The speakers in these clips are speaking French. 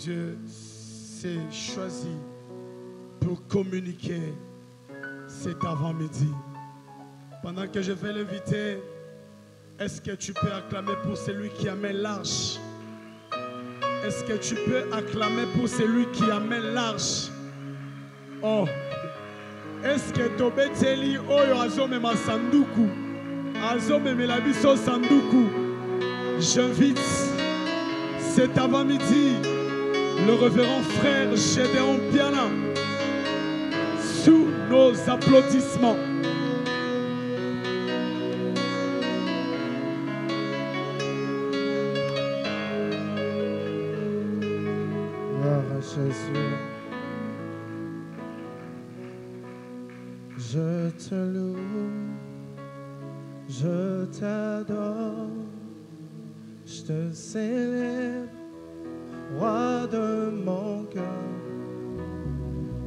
Dieu s'est choisi pour communiquer cet avant-midi. Pendant que je vais l'inviter, est-ce que tu peux acclamer pour celui qui amène l'arche? Est-ce que tu peux acclamer pour celui qui amène l'arche? Oh, est-ce que Tobeteli Oyo Azomema Sanduku, Azomemela Biso Sanduku? J'invite cet avant-midi le révérend frère Gédéon Piana sous nos applaudissements. Gloire à Jésus. Je te loue, je t'adore, je te célèbre, roi de mon cœur.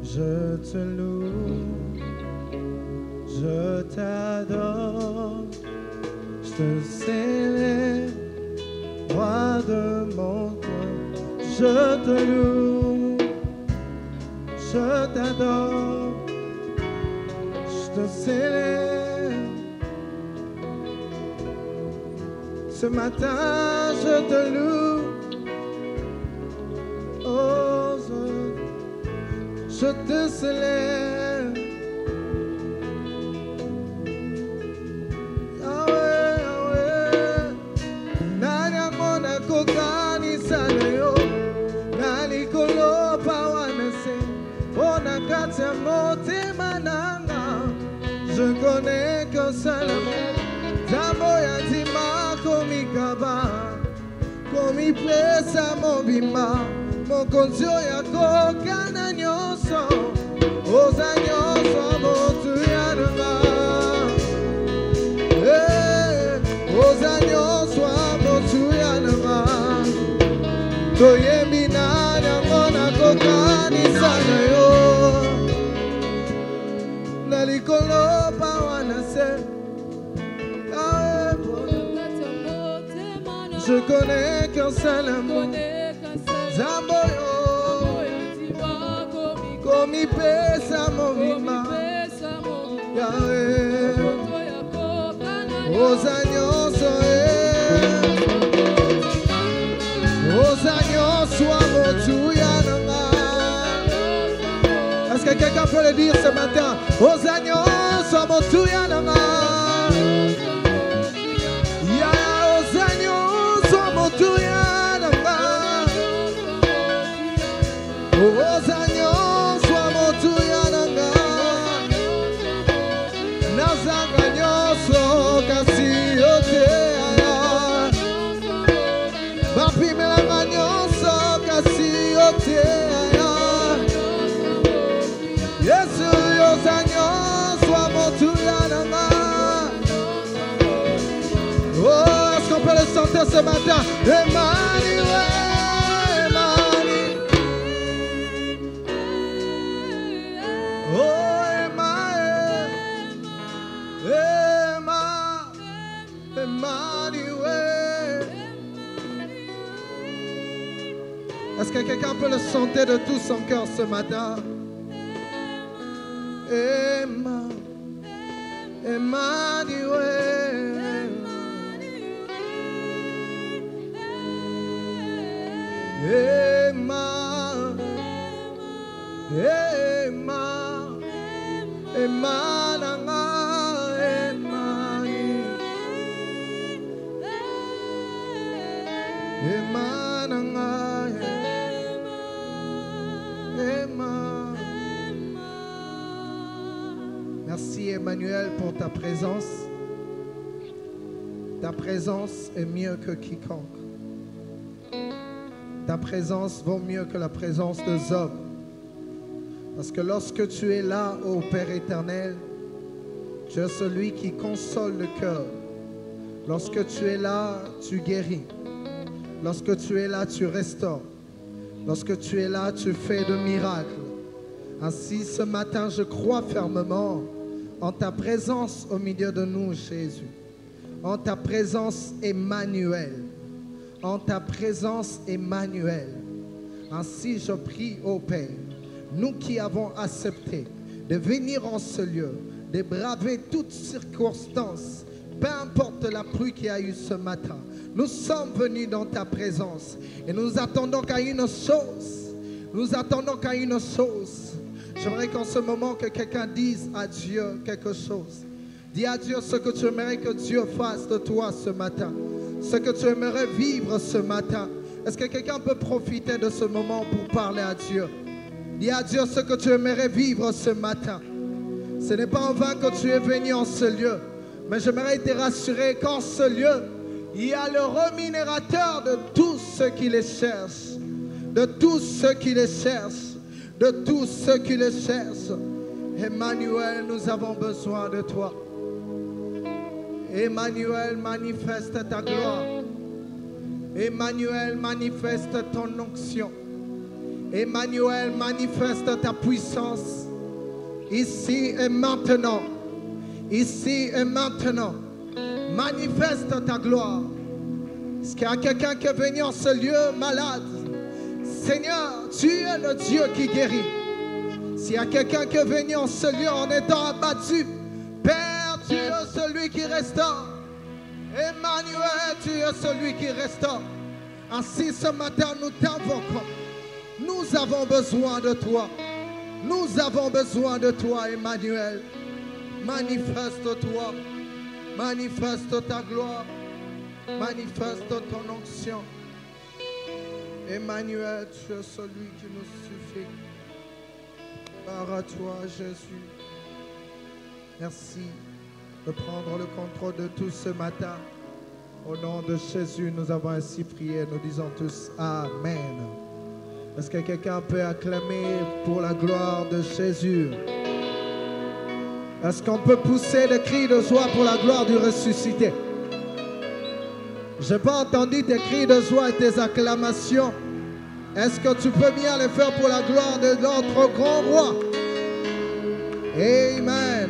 Je te loue, je t'adore, je te célèbre, roi de mon cœur. Je te loue, je t'adore, je te célèbre. Ce matin, je te loue. Oh, je te célèbre. Yahweh, Yahweh. Nanya mona kokani sanayo. Nali kolo pawanase. Ona katia mote mananga. Je connais qu'un seul amour. Zamoya dima komikaba. Komi pesa mobima. Mokonzio yako kana nyoso. Oza nyoso motu yanuma. Oza nyoso motu yanuma. Toyembi nanya mona kokani sana yo. Nalikolo pawanase. Je connais qu'un seul amour. Zamboyo, komi pesa movima. Yahweh, ozanyoso ozanyoso amotu yanama. Est-ce que quelqu'un peut le dire ce matin? Ozanyoso amotu yanama. Ce matin, Emmanuel, Emmanuel, oh Emmanuel, Emmanuel. Est-ce que quelqu'un peut le chanter de tout son cœur ce matin? Emmanuel. Merci Emmanuel pour ta présence. Ta présence est mieux que quiconque. Ta présence vaut mieux que la présence des hommes. Parce que lorsque tu es là, ô Père éternel, tu es celui qui console le cœur. Lorsque tu es là, tu guéris. Lorsque tu es là, tu restaures. Lorsque tu es là, tu fais de miracles. Ainsi, ce matin, je crois fermement en ta présence au milieu de nous, Jésus. En ta présence, Emmanuel. En ta présence, Emmanuel. Ainsi je prie au Père, nous qui avons accepté de venir en ce lieu, de braver toutes circonstances, peu importe la pluie qu'il y a eu ce matin. Nous sommes venus dans ta présence et nous attendons qu'à une chose. Nous attendons qu'à une chose. J'aimerais qu'en ce moment que quelqu'un dise à Dieu quelque chose. Dis à Dieu ce que tu aimerais que Dieu fasse de toi ce matin. Ce que tu aimerais vivre ce matin. Est-ce que quelqu'un peut profiter de ce moment pour parler à Dieu? Dis à Dieu ce que tu aimerais vivre ce matin. Ce n'est pas en vain que tu es venu en ce lieu. Mais j'aimerais te rassurer qu'en ce lieu, il y a le rémunérateur de tous ceux qui les cherchent. De tous ceux qui les cherchent. De tous ceux qui les cherchent. Emmanuel, nous avons besoin de toi. Emmanuel, manifeste ta gloire. Emmanuel, manifeste ton onction. Emmanuel, manifeste ta puissance. Ici et maintenant. Ici et maintenant. Manifeste ta gloire. Est-ce qu'il y a quelqu'un qui est venu en ce lieu malade? Seigneur, tu es le Dieu qui guérit. S'il y a quelqu'un qui est venu en ce lieu en étant abattu, Père, tu es celui qui restaure. Emmanuel, tu es celui qui restaure. Ainsi ce matin, nous t'invoquons. Nous avons besoin de toi. Nous avons besoin de toi, Emmanuel. Manifeste-toi. Manifeste ta gloire. Manifeste ton onction. Emmanuel, tu es celui qui nous suffit. Gloire à toi, Jésus. Merci de prendre le contrôle de tout ce matin. Au nom de Jésus, nous avons ainsi prié. Nous disons tous Amen. Est-ce que quelqu'un peut acclamer pour la gloire de Jésus? Est-ce qu'on peut pousser des cris de joie pour la gloire du ressuscité? Je n'ai pas entendu tes cris de joie et tes acclamations. Est-ce que tu peux bien les faire pour la gloire de notre grand roi? Amen.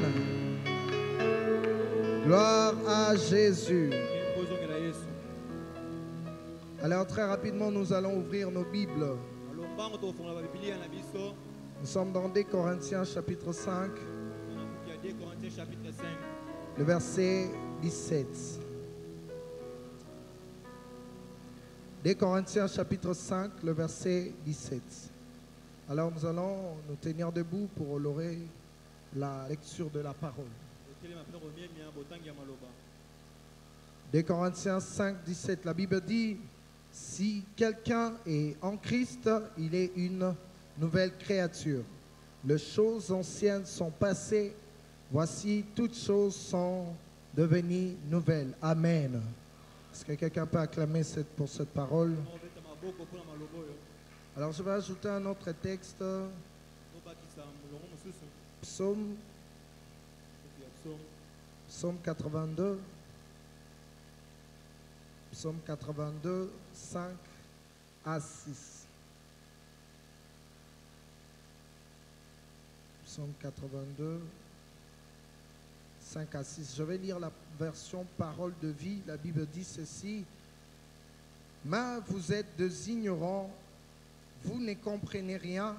Gloire à Jésus. Alors très rapidement, nous allons ouvrir nos Bibles. Nous sommes dans 2 Corinthiens chapitre 5, le verset 17. 2 Corinthiens chapitre 5, le verset 17. Alors nous allons nous tenir debout pour honorer la lecture de la parole. 2 Corinthiens 5, 17. La Bible dit, si quelqu'un est en Christ, il est une nouvelle créature. Les choses anciennes sont passées. Voici, toutes choses sont devenues nouvelles. Amen. Est-ce que quelqu'un peut acclamer pour cette parole? Alors je vais ajouter un autre texte. Psaume 82. Psaume 82, 5 à 6. Psaume 82, 5 à 6. Je vais lire la version parole de vie. La Bible dit ceci. Mais vous êtes des ignorants, vous ne comprenez rien,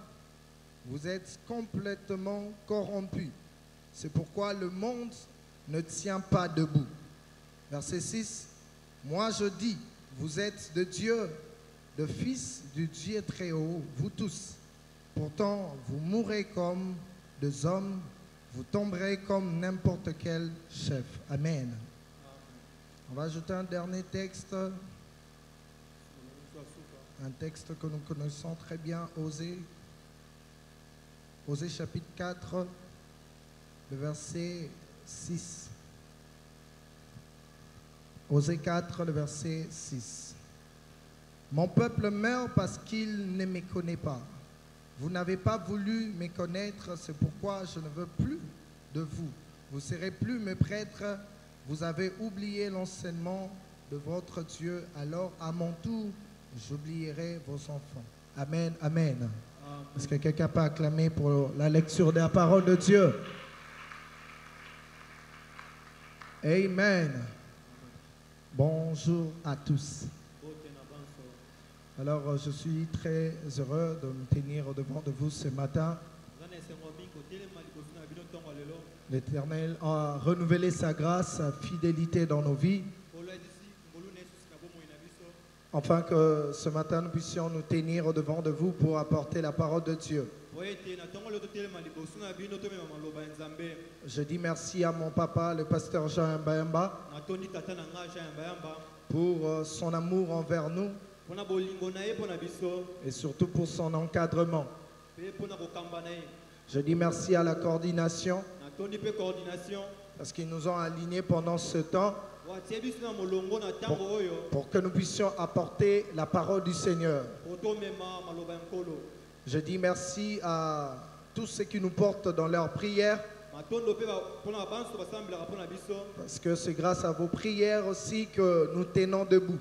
vous êtes complètement corrompus. C'est pourquoi le monde ne tient pas debout. Verset 6. Moi je dis, vous êtes de Dieu, de fils du Dieu très haut, vous tous. Pourtant, vous mourrez comme des hommes, vous tomberez comme n'importe quel chef. Amen. On va ajouter un dernier texte. Un texte que nous connaissons très bien, Osée. Osée chapitre 4, le verset 6. Osée 4, le verset 6. Mon peuple meurt parce qu'il ne me connaît pas. Vous n'avez pas voulu me connaître, c'est pourquoi je ne veux plus de vous. Vous ne serez plus mes prêtres. Vous avez oublié l'enseignement de votre Dieu. Alors, à mon tour, j'oublierai vos enfants. Amen, amen. Amen. Est-ce que quelqu'un peut acclamer pour la lecture de la parole de Dieu? Amen. Bonjour à tous. Alors, je suis très heureux de me tenir au devant de vous ce matin. L'Éternel a renouvelé sa grâce, sa fidélité dans nos vies, afin que ce matin nous puissions nous tenir au devant de vous pour apporter la parole de Dieu. Je dis merci à mon papa, le pasteur Jean Mbayamba, pour son amour envers nous et surtout pour son encadrement. Je dis merci à la coordination parce qu'ils nous ont alignés pendant ce temps pour que nous puissions apporter la parole du Seigneur. Je dis merci à tous ceux qui nous portent dans leurs prières, parce que c'est grâce à vos prières aussi que nous tenons debout.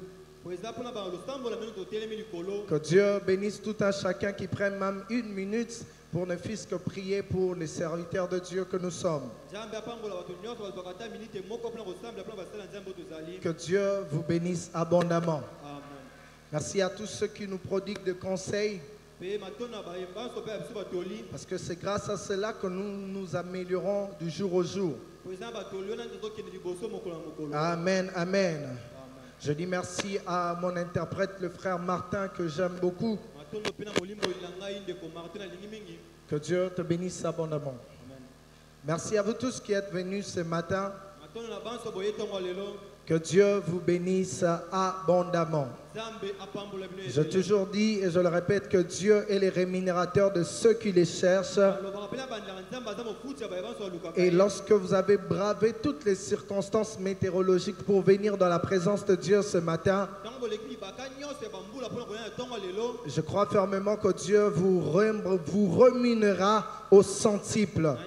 Que Dieu bénisse tout un chacun qui prenne même une minute pour ne fût-ce que prier pour les serviteurs de Dieu que nous sommes. Que Dieu vous bénisse abondamment. Merci à tous ceux qui nous prodiguent des conseils, parce que c'est grâce à cela que nous nous améliorons du jour au jour. Amen, amen. Je dis merci à mon interprète, le frère Martin, que j'aime beaucoup. Que Dieu te bénisse abondamment. Merci à vous tous qui êtes venus ce matin. Que Dieu vous bénisse abondamment. J'ai toujours dit et je le répète que Dieu est le rémunérateur de ceux qui les cherchent. Et lorsque vous avez bravé toutes les circonstances météorologiques pour venir dans la présence de Dieu ce matin, je crois fermement que Dieu vous rémunérera au centuple.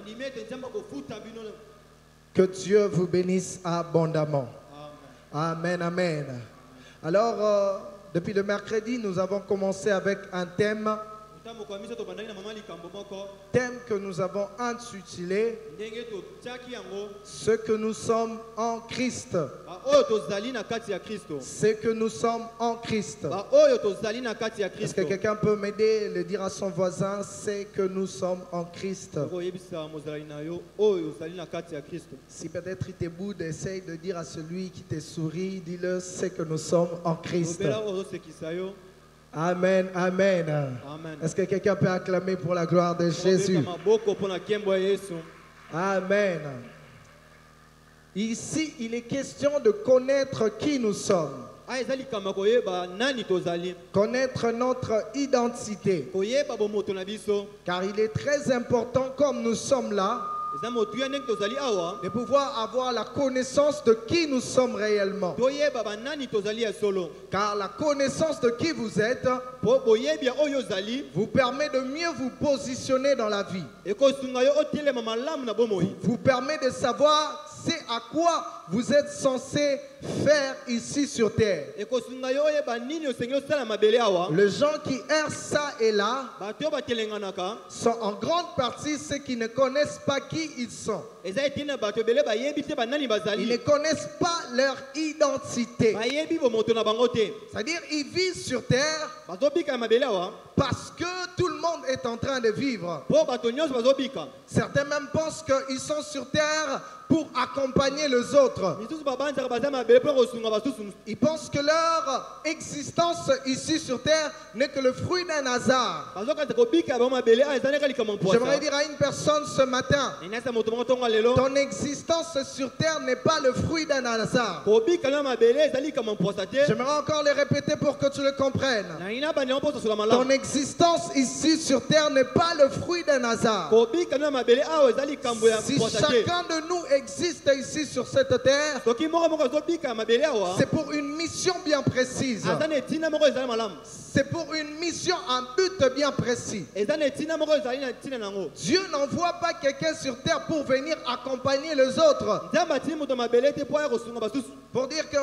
Que Dieu vous bénisse abondamment. Amen, amen. Alors, depuis le mercredi, nous avons commencé avec un thème que nous avons intitulé « Ce que nous sommes en Christ ». Ce que nous sommes en Christ. Est-ce que quelqu'un peut m'aider à le dire à son voisin? C'est que nous sommes en Christ. Si peut-être il te boude, essaye de dire à celui qui te sourit, dis-le, c'est que nous sommes en Christ. Amen, amen. Est-ce que quelqu'un peut acclamer pour la gloire de Jésus? Amen. Ici, il est question de connaître qui nous sommes. Connaître notre identité. Car il est très important, comme nous sommes là, de pouvoir avoir la connaissance de qui nous sommes réellement. Car la connaissance de qui vous êtes vous permet de mieux vous positionner dans la vie. Vous permet de savoir c'est à quoi vous êtes censé faire ici sur terre. Les gens qui errent ça et là sont en grande partie ceux qui ne connaissent pas qui ils sont. Ils ne connaissent pas leur identité. C'est-à-dire ils vivent sur terre parce que tout le monde est en train de vivre. Certains même pensent qu'ils sont sur terre pour accompagner les autres. Ils pensent que leur existence ici sur terre n'est que le fruit d'un hasard. J'aimerais dire à une personne ce matin, ton existence sur terre n'est pas le fruit d'un hasard. J'aimerais encore le répéter pour que tu le comprennes. Ton existence ici sur terre n'est pas le fruit d'un hasard. Si chacun de nous existe ici sur cette terre, c'est pour une mission bien précise. C'est pour une mission, un but bien précis. Dieu n'envoie pas quelqu'un sur terre pour venir accompagner les autres. Pour dire que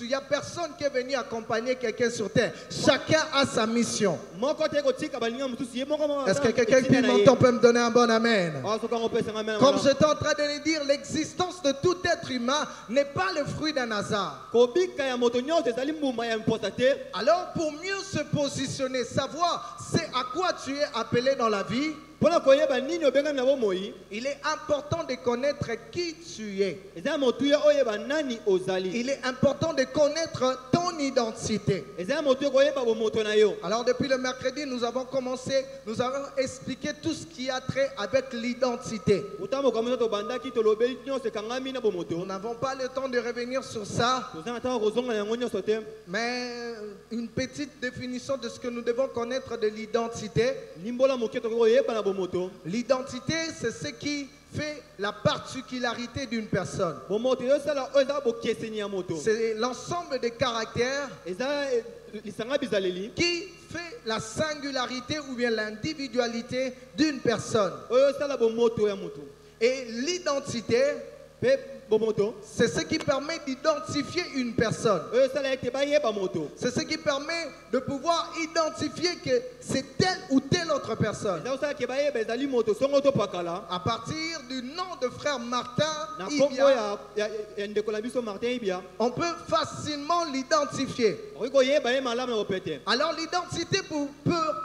il n'y a personne qui est venu accompagner quelqu'un sur terre. Chacun a sa mission. Est-ce que quelqu'un qui m'entend peut me donner un bon amen? Comme j'étais en train de le dire, l'existence l'existence de tout être humain n'est pas le fruit d'un hasard. Alors pour mieux se positionner, savoir c'est à quoi tu es appelé dans la vie, il est important de connaître qui tu es. Il est important de connaître ton identité. Alors depuis le mercredi, nous avons expliqué tout ce qui a trait avec l'identité. Nous n'avons pas le temps de revenir sur ça, mais une petite définition de ce que nous devons connaître de l'identité. L'identité, c'est ce qui fait la particularité d'une personne. C'est l'ensemble des caractères qui fait la singularité ou bien l'individualité d'une personne. Et l'identité, c'est ce qui permet d'identifier une personne. C'est ce qui permet de pouvoir identifier que c'est telle ou telle autre personne. À partir du nom de frère Martin, on peut facilement l'identifier. Alors l'identité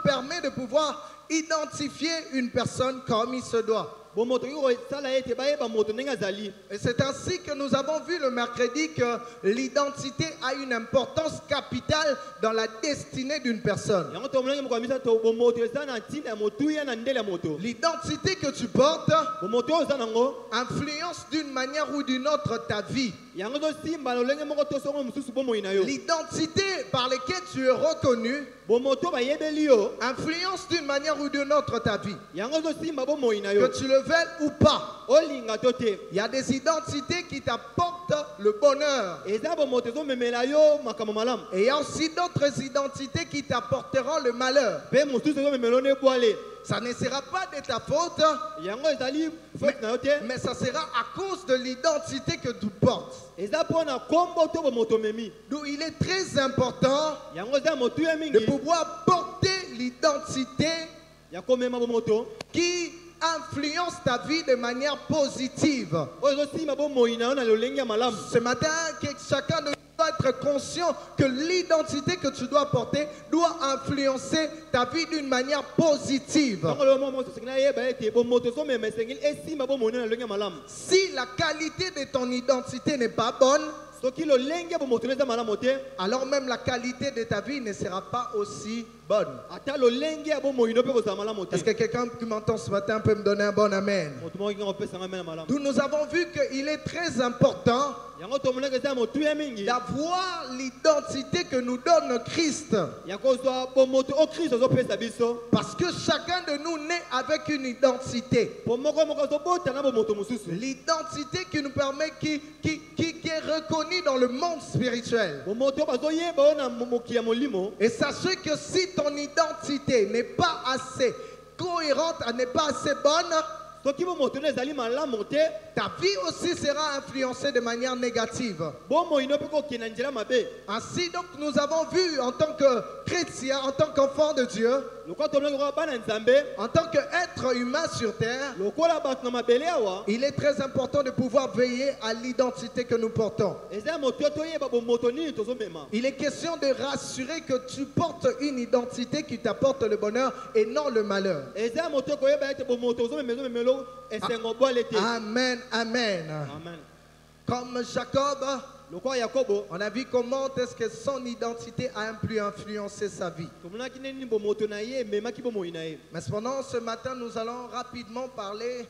permet de pouvoir identifier une personne comme il se doit. Et c'est ainsi que nous avons vu le mercredi que l'identité a une importance capitale dans la destinée d'une personne. L'identité que tu portes influence d'une manière ou d'une autre ta vie. L'identité par laquelle tu es reconnu influence d'une manière ou d'une autre ta vie. Que tu le veuilles ou pas. Il y a des identités qui t'apportent le bonheur. Et il y a aussi d'autres identités qui t'apporteront le malheur. Ça ne sera pas de ta faute, mais ça sera à cause de l'identité que tu portes. Donc il est très important de pouvoir porter l'identité qui influence ta vie de manière positive. Ce matin, chacun de nous doit être conscient que l'identité que tu dois porter doit influencer ta vie d'une manière positive. Si la qualité de ton identité n'est pas bonne, alors même la qualité de ta vie ne sera pas aussi bonne. Est-ce que quelqu'un qui m'entend ce matin peut me donner un bon amen? Nous avons vu qu'il est très important d'avoir l'identité que nous donne Christ. Parce que chacun de nous naît avec une identité. L'identité qui nous permet, qui est reconnue dans le monde spirituel. Et sachez que si ton identité n'est pas assez cohérente, n'est pas assez bonne, ta vie aussi sera influencée de manière négative. Ainsi donc nous avons vu en tant que chrétien, en tant qu'enfant de Dieu, en tant qu'être humain sur terre, il est très important de pouvoir veiller à l'identité que nous portons. Il est question de rassurer que tu portes une identité qui t'apporte le bonheur et non le malheur. Amen, amen. Comme Jacob, on a vu comment est-ce que son identité a pu influencer sa vie. Mais cependant, ce matin, nous allons rapidement parler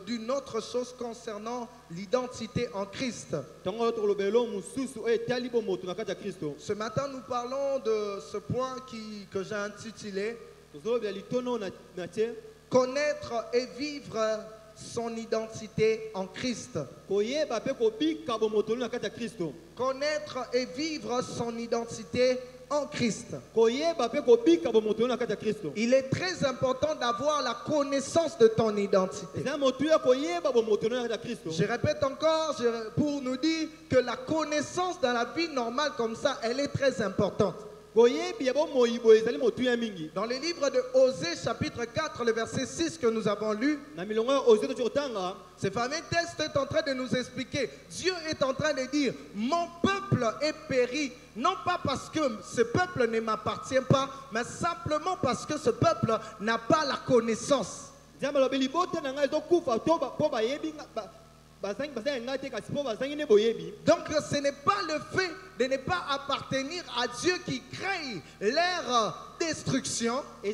d'une autre chose concernant l'identité en Christ. Ce matin, nous parlons de ce point que j'ai intitulé connaître et vivre son identité en Christ. Connaître et vivre son identité en Christ. Il est très important d'avoir la connaissance de ton identité. Je répète encore pour nous dire que la connaissance dans la vie normale comme ça, elle est très importante. Dans le livre de Osée, chapitre 4, le verset 6 que nous avons lu, ce fameux texte est en train de nous expliquer. Dieu est en train de dire, mon peuple est péri, non pas parce que ce peuple ne m'appartient pas, mais simplement parce que ce peuple n'a pas la connaissance. Donc ce n'est pas le fait de ne pas appartenir à Dieu qui crée leur destruction, mais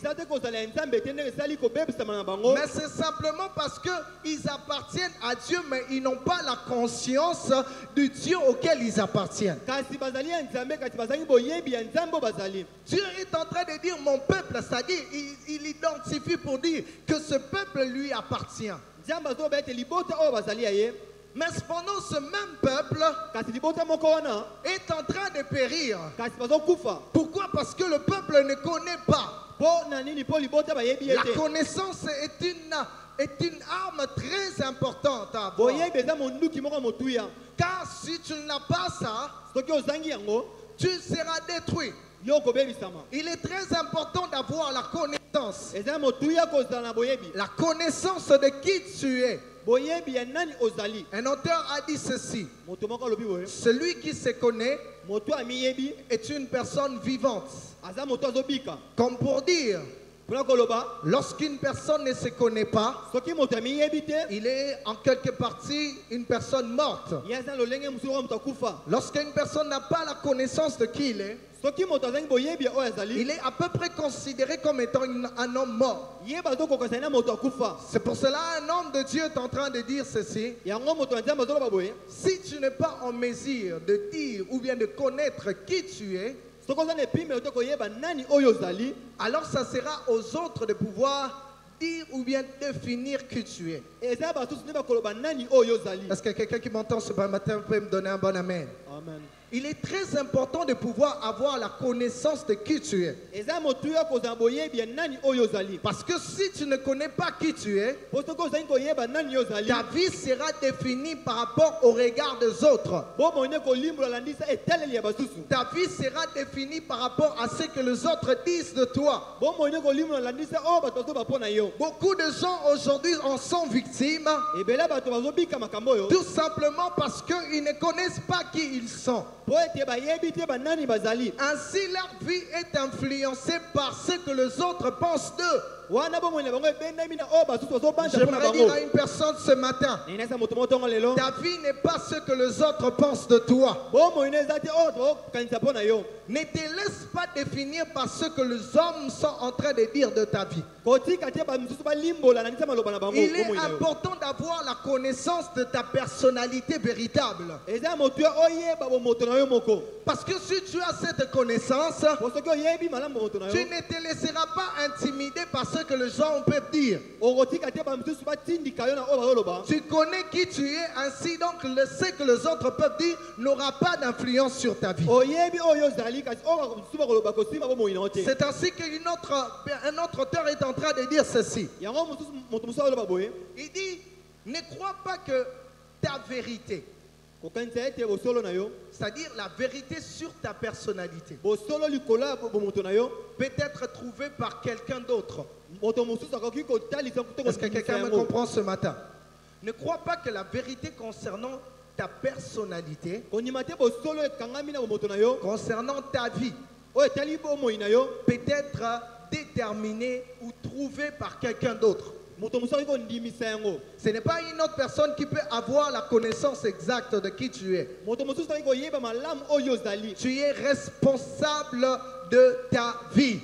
c'est simplement parce qu'ils appartiennent à Dieu, mais ils n'ont pas la conscience du Dieu auquel ils appartiennent. Dieu est en train de dire mon peuple, c'est-à-dire il identifie pour dire que ce peuple lui appartient. Mais cependant, ce même peuple est en train de périr. Pourquoi? Parce que le peuple ne connaît pas. La connaissance est une arme très importante à avoir. Car si tu n'as pas ça, tu seras détruit. Il est très important d'avoir la connaissance. La connaissance de qui tu es. Un auteur a dit ceci: celui qui se connaît est une personne vivante. Comme pour dire, lorsqu'une personne ne se connaît pas, il est en quelque partie une personne morte. Lorsqu'une personne n'a pas la connaissance de qui il est, il est à peu près considéré comme étant un homme mort. C'est pour cela un homme de Dieu est en train de dire ceci: si tu n'es pas en mesure de dire ou bien de connaître qui tu es, alors ça sera aux autres de pouvoir dire ou bien définir qui tu es. Est-ce que quelqu'un qui m'entend ce matin peut me donner un bon amen? Amen. Il est très important de pouvoir avoir la connaissance de qui tu es. Parce que si tu ne connais pas qui tu es, ta vie sera définie par rapport au regard des autres. Ta vie sera définie par rapport à ce que les autres disent de toi. Beaucoup de gens aujourd'hui en sont victimes, tout simplement parce qu'ils ne connaissent pas qui ils sont. Ainsi, leur vie est influencée par ce que les autres pensent d'eux. J'aimerais dire à une personne ce matin, ta vie n'est pas ce que les autres pensent de toi. Ne te laisse pas définir par ce que les hommes sont en train de dire de ta vie. Il est important d'avoir la connaissance de ta personnalité véritable. Parce que si tu as cette connaissance, tu ne te laisseras pas intimider par ce que les gens peuvent dire. Tu connais qui tu es, ainsi donc ce que les autres peuvent dire n'aura pas d'influence sur ta vie. C'est ainsi qu'un autre auteur est en train de dire ceci. Il dit, ne crois pas que ta vérité, c'est-à-dire la vérité sur ta personnalité, peut être trouvée par quelqu'un d'autre. Est-ce que quelqu'un me comprend ce matin? Ne crois pas que la vérité concernant ta personnalité, concernant ta vie, peut être déterminée ou trouvée par quelqu'un d'autre. Ce n'est pas une autre personne qui peut avoir la connaissance exacte de qui tu es. Tu es responsable de ta vie.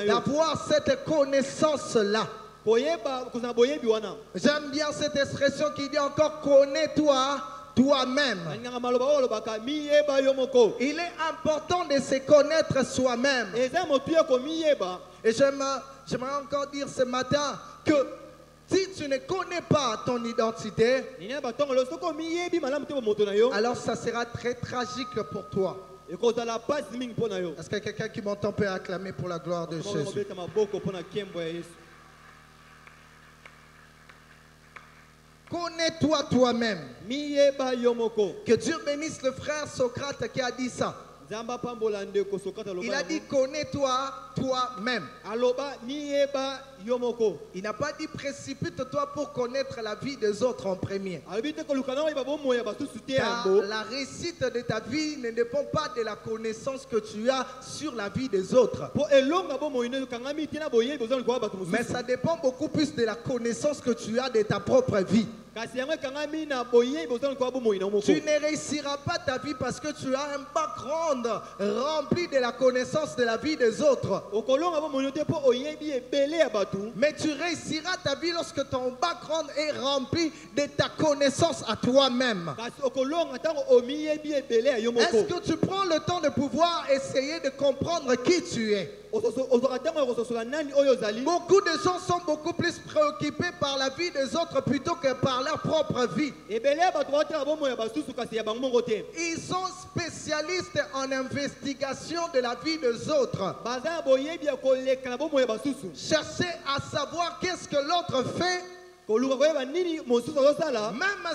D'avoir cette connaissance-là. J'aime bien cette expression qui dit encore connais-toi toi-même. Il est important de se connaître soi-même. Et j'aimerais encore dire ce matin que si tu ne connais pas ton identité, alors ça sera très tragique pour toi. Est-ce que quelqu'un qui m'entend peut acclamer pour la gloire de Jésus? Connais-toi toi-même. Que Dieu bénisse le frère Socrate qui a dit ça. Il a dit connais-toi toi-même. Il n'a pas dit précipite-toi pour connaître la vie des autres en premier. Car la réussite de ta vie ne dépend pas de la connaissance que tu as sur la vie des autres. Mais ça dépend beaucoup plus de la connaissance que tu as de ta propre vie. Tu ne réussiras pas ta vie parce que tu as un background rempli de la connaissance de la vie des autres. Mais tu réussiras ta vie lorsque ton background est rempli de ta connaissance à toi-même. Est-ce que tu prends le temps de pouvoir essayer de comprendre qui tu es? Beaucoup de gens sont beaucoup plus préoccupés par la vie des autres plutôt que par leur propre vie. Ils sont spécialistes en investigation de la vie des autres. Chercher à savoir qu'est-ce que l'autre fait. Même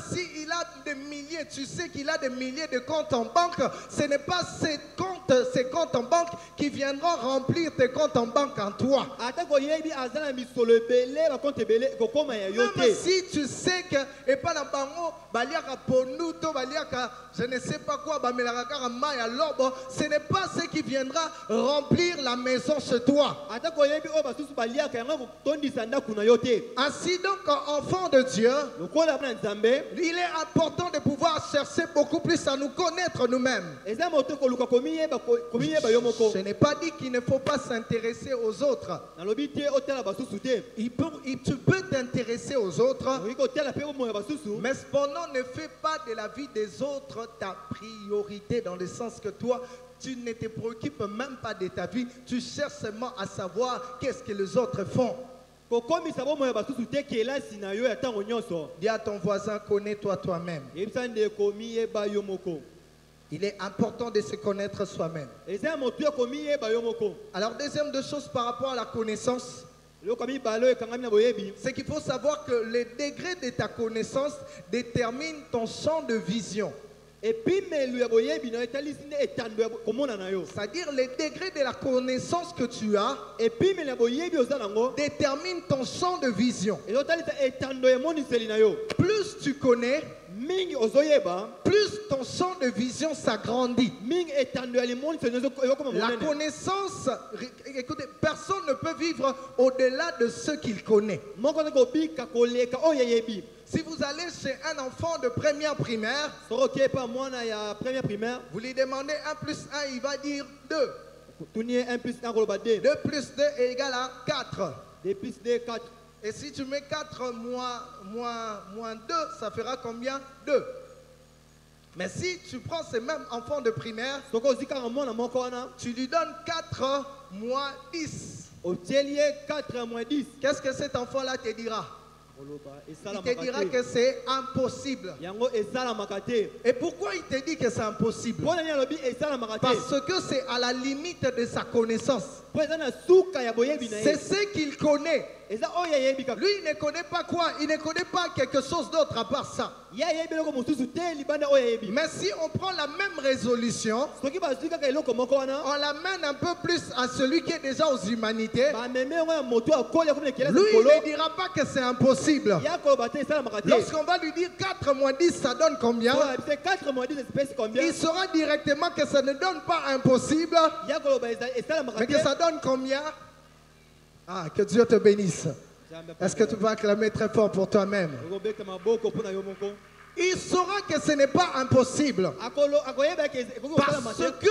s'il a des milliers, tu sais qu'il a des milliers de comptes en banque, ce n'est pas ces comptes en banque qui viendront remplir tes comptes en banque en toi. Même si tu sais que je ne sais pas quoi, ce n'est pas ce qui viendra remplir la maison chez toi. Ainsi donc, enfant de Dieu, il est important de pouvoir chercher beaucoup plus à nous connaître nous-mêmes. Je n'ai pas dit qu'il ne faut pas s'intéresser aux autres. Tu peux t'intéresser aux autres, mais cependant ne fais pas de la vie des autres ta priorité, dans le sens que toi, tu ne te préoccupes même pas de ta vie, tu cherches seulement à savoir qu'est-ce que les autres font. Dis à ton voisin, connais-toi toi-même. Il est important de se connaître soi-même. Alors, deuxième de choses par rapport à la connaissance, c'est qu'il faut savoir que le degré de ta connaissance détermine ton champ de vision. C'est-à-dire le degré de la connaissance que tu as détermine ton champ de vision. Plus tu connais, plus ton champ de vision s'agrandit. La connaissance, écoutez, personne ne peut vivre au-delà de ce qu'il connaît. Si vous allez chez un enfant de première primaire, vous lui demandez 1 plus 1, il va dire 2. 2 plus 2 est égal à 4. 2 plus 2, 4. Et si tu mets 4 moins 2, ça fera combien? 2. Mais si tu prends ce même enfant de primaire, tu lui donnes 4 moins 10. Qu'est-ce que cet enfant-là te dira? Il te dira que c'est impossible. Et pourquoi il te dit que c'est impossible? Parce que c'est à la limite de sa connaissance. C'est ce qu'il connaît. Lui, il ne connaît pas quoi? Il ne connaît pas quelque chose d'autre à part ça. Mais si on prend la même résolution, on l'amène un peu plus à celui qui est déjà aux humanités, lui, il ne dira pas que c'est impossible. Lorsqu'on va lui dire 4 moins 10, ça donne combien? Il saura directement que ça ne donne pas impossible, mais que ça donne combien? Ah, que Dieu te bénisse. Est-ce que tu vas acclamer très fort pour toi-même? Il saura que ce n'est pas impossible. Parce que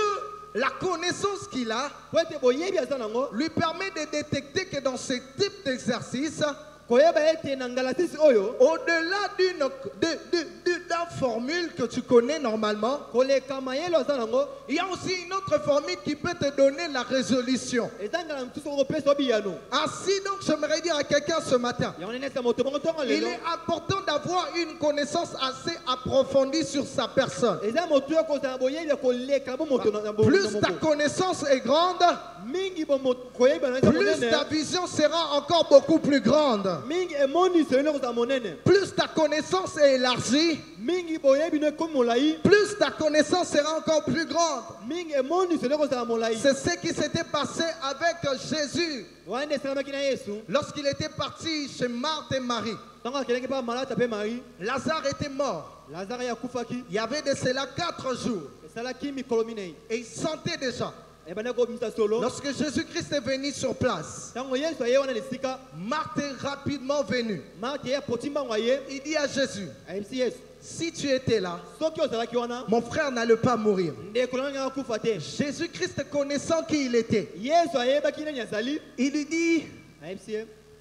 la connaissance qu'il a lui permet de détecter que dans ce type d'exercice, au-delà d'une formule que tu connais normalement, il y a aussi une autre formule qui peut te donner la résolution. Ainsi donc, j'aimerais dire à quelqu'un ce matin, il est important d'avoir une connaissance assez approfondie sur sa personne. Plus ta connaissance est grande, plus ta vision sera encore beaucoup plus grande. Plus ta connaissance est élargie, plus ta connaissance sera encore plus grande. C'est ce qui s'était passé avec Jésus lorsqu'il était parti chez Marthe et Marie. Lazare était mort. Il y avait de cela 4 jours. Et il sentait déjà. Lorsque Jésus-Christ est venu sur place, Marthe est rapidement venue. Il dit à Jésus, si tu étais là, mon frère n'allait pas mourir. Jésus-Christ, connaissant qui il était, il lui dit,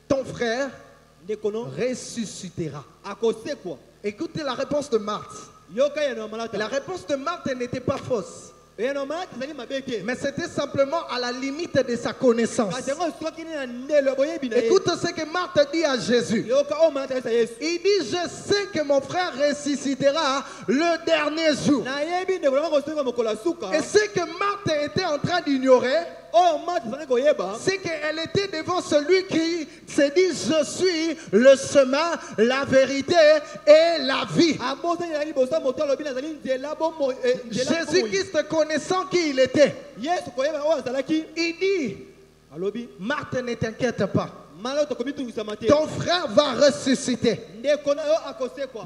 ton frère ressuscitera. Écoutez la réponse de Marthe. La réponse de Marthe n'était pas fausse, mais c'était simplement à la limite de sa connaissance. Écoute ce que Marthe dit à Jésus. Il dit, je sais que mon frère ressuscitera le dernier jour. Et ce que Marthe était en train d'ignorer, c'est qu'elle était devant celui qui s'est dit, je suis le chemin, la vérité et la vie. Jésus-Christ, connaissant qui il était, il dit, Marthe, ne t'inquiète pas, ton frère va ressusciter.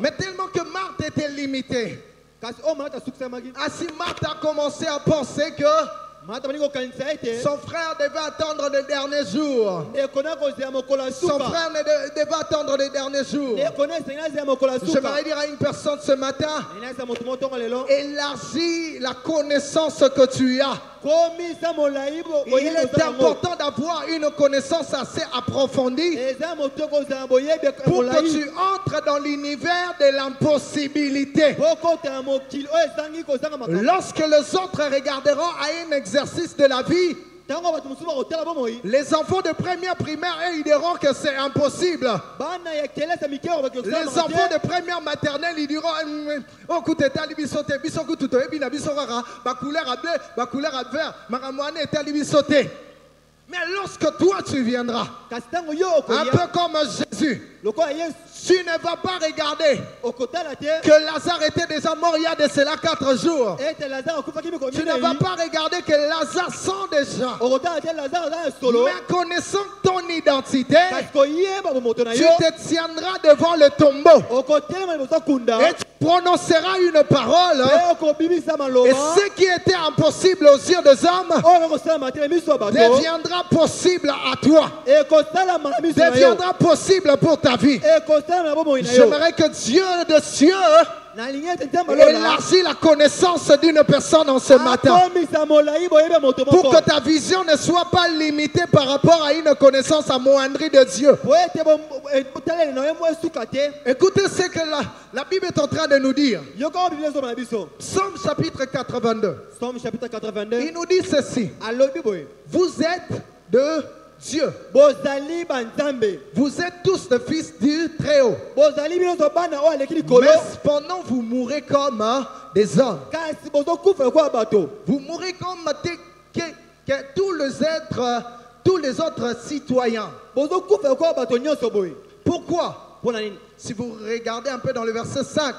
Mais tellement que Marthe était limitée, ainsi Marthe a commencé à penser que son frère devait attendre le dernier jour. Son frère devait attendre le dernier jour. J'aimerais dire à une personne ce matin, élargis la connaissance que tu as. Il est important d'avoir une connaissance assez approfondie pour que tu entres dans l'univers de l'impossibilité. Lorsque les autres regarderont à un exercice de la vie, les enfants de première primaire, ils diront que c'est impossible. Les enfants de première maternelle, ils diront, oh, écoutez, mais lorsque toi tu viendras, un peu comme Jésus, tu ne vas pas regarder que Lazare était déjà mort il y a de cela 4 jours. Tu ne vas pas regarder que Lazare sent déjà. Mais connaissant ton identité, tu te tiendras devant le tombeau et tu prononceras une parole. Et ce qui était impossible aux yeux des hommes deviendra possible à toi. Deviendra possible pour ta vie. J'aimerais que Dieu de cieux élargit la connaissance d'une personne en ce matin, pour que ta vision ne soit pas limitée par rapport à une connaissance amoindrie de Dieu. Écoutez ce que la Bible est en train de nous dire. Psaume chapitre 82. Il nous dit ceci. Vous êtes de Dieu. Vous êtes tous des fils du Très-Haut. Mais cependant vous mourrez comme des hommes. Vous mourrez comme tous les autres citoyens. Pourquoi? Si vous regardez un peu dans le verset 5,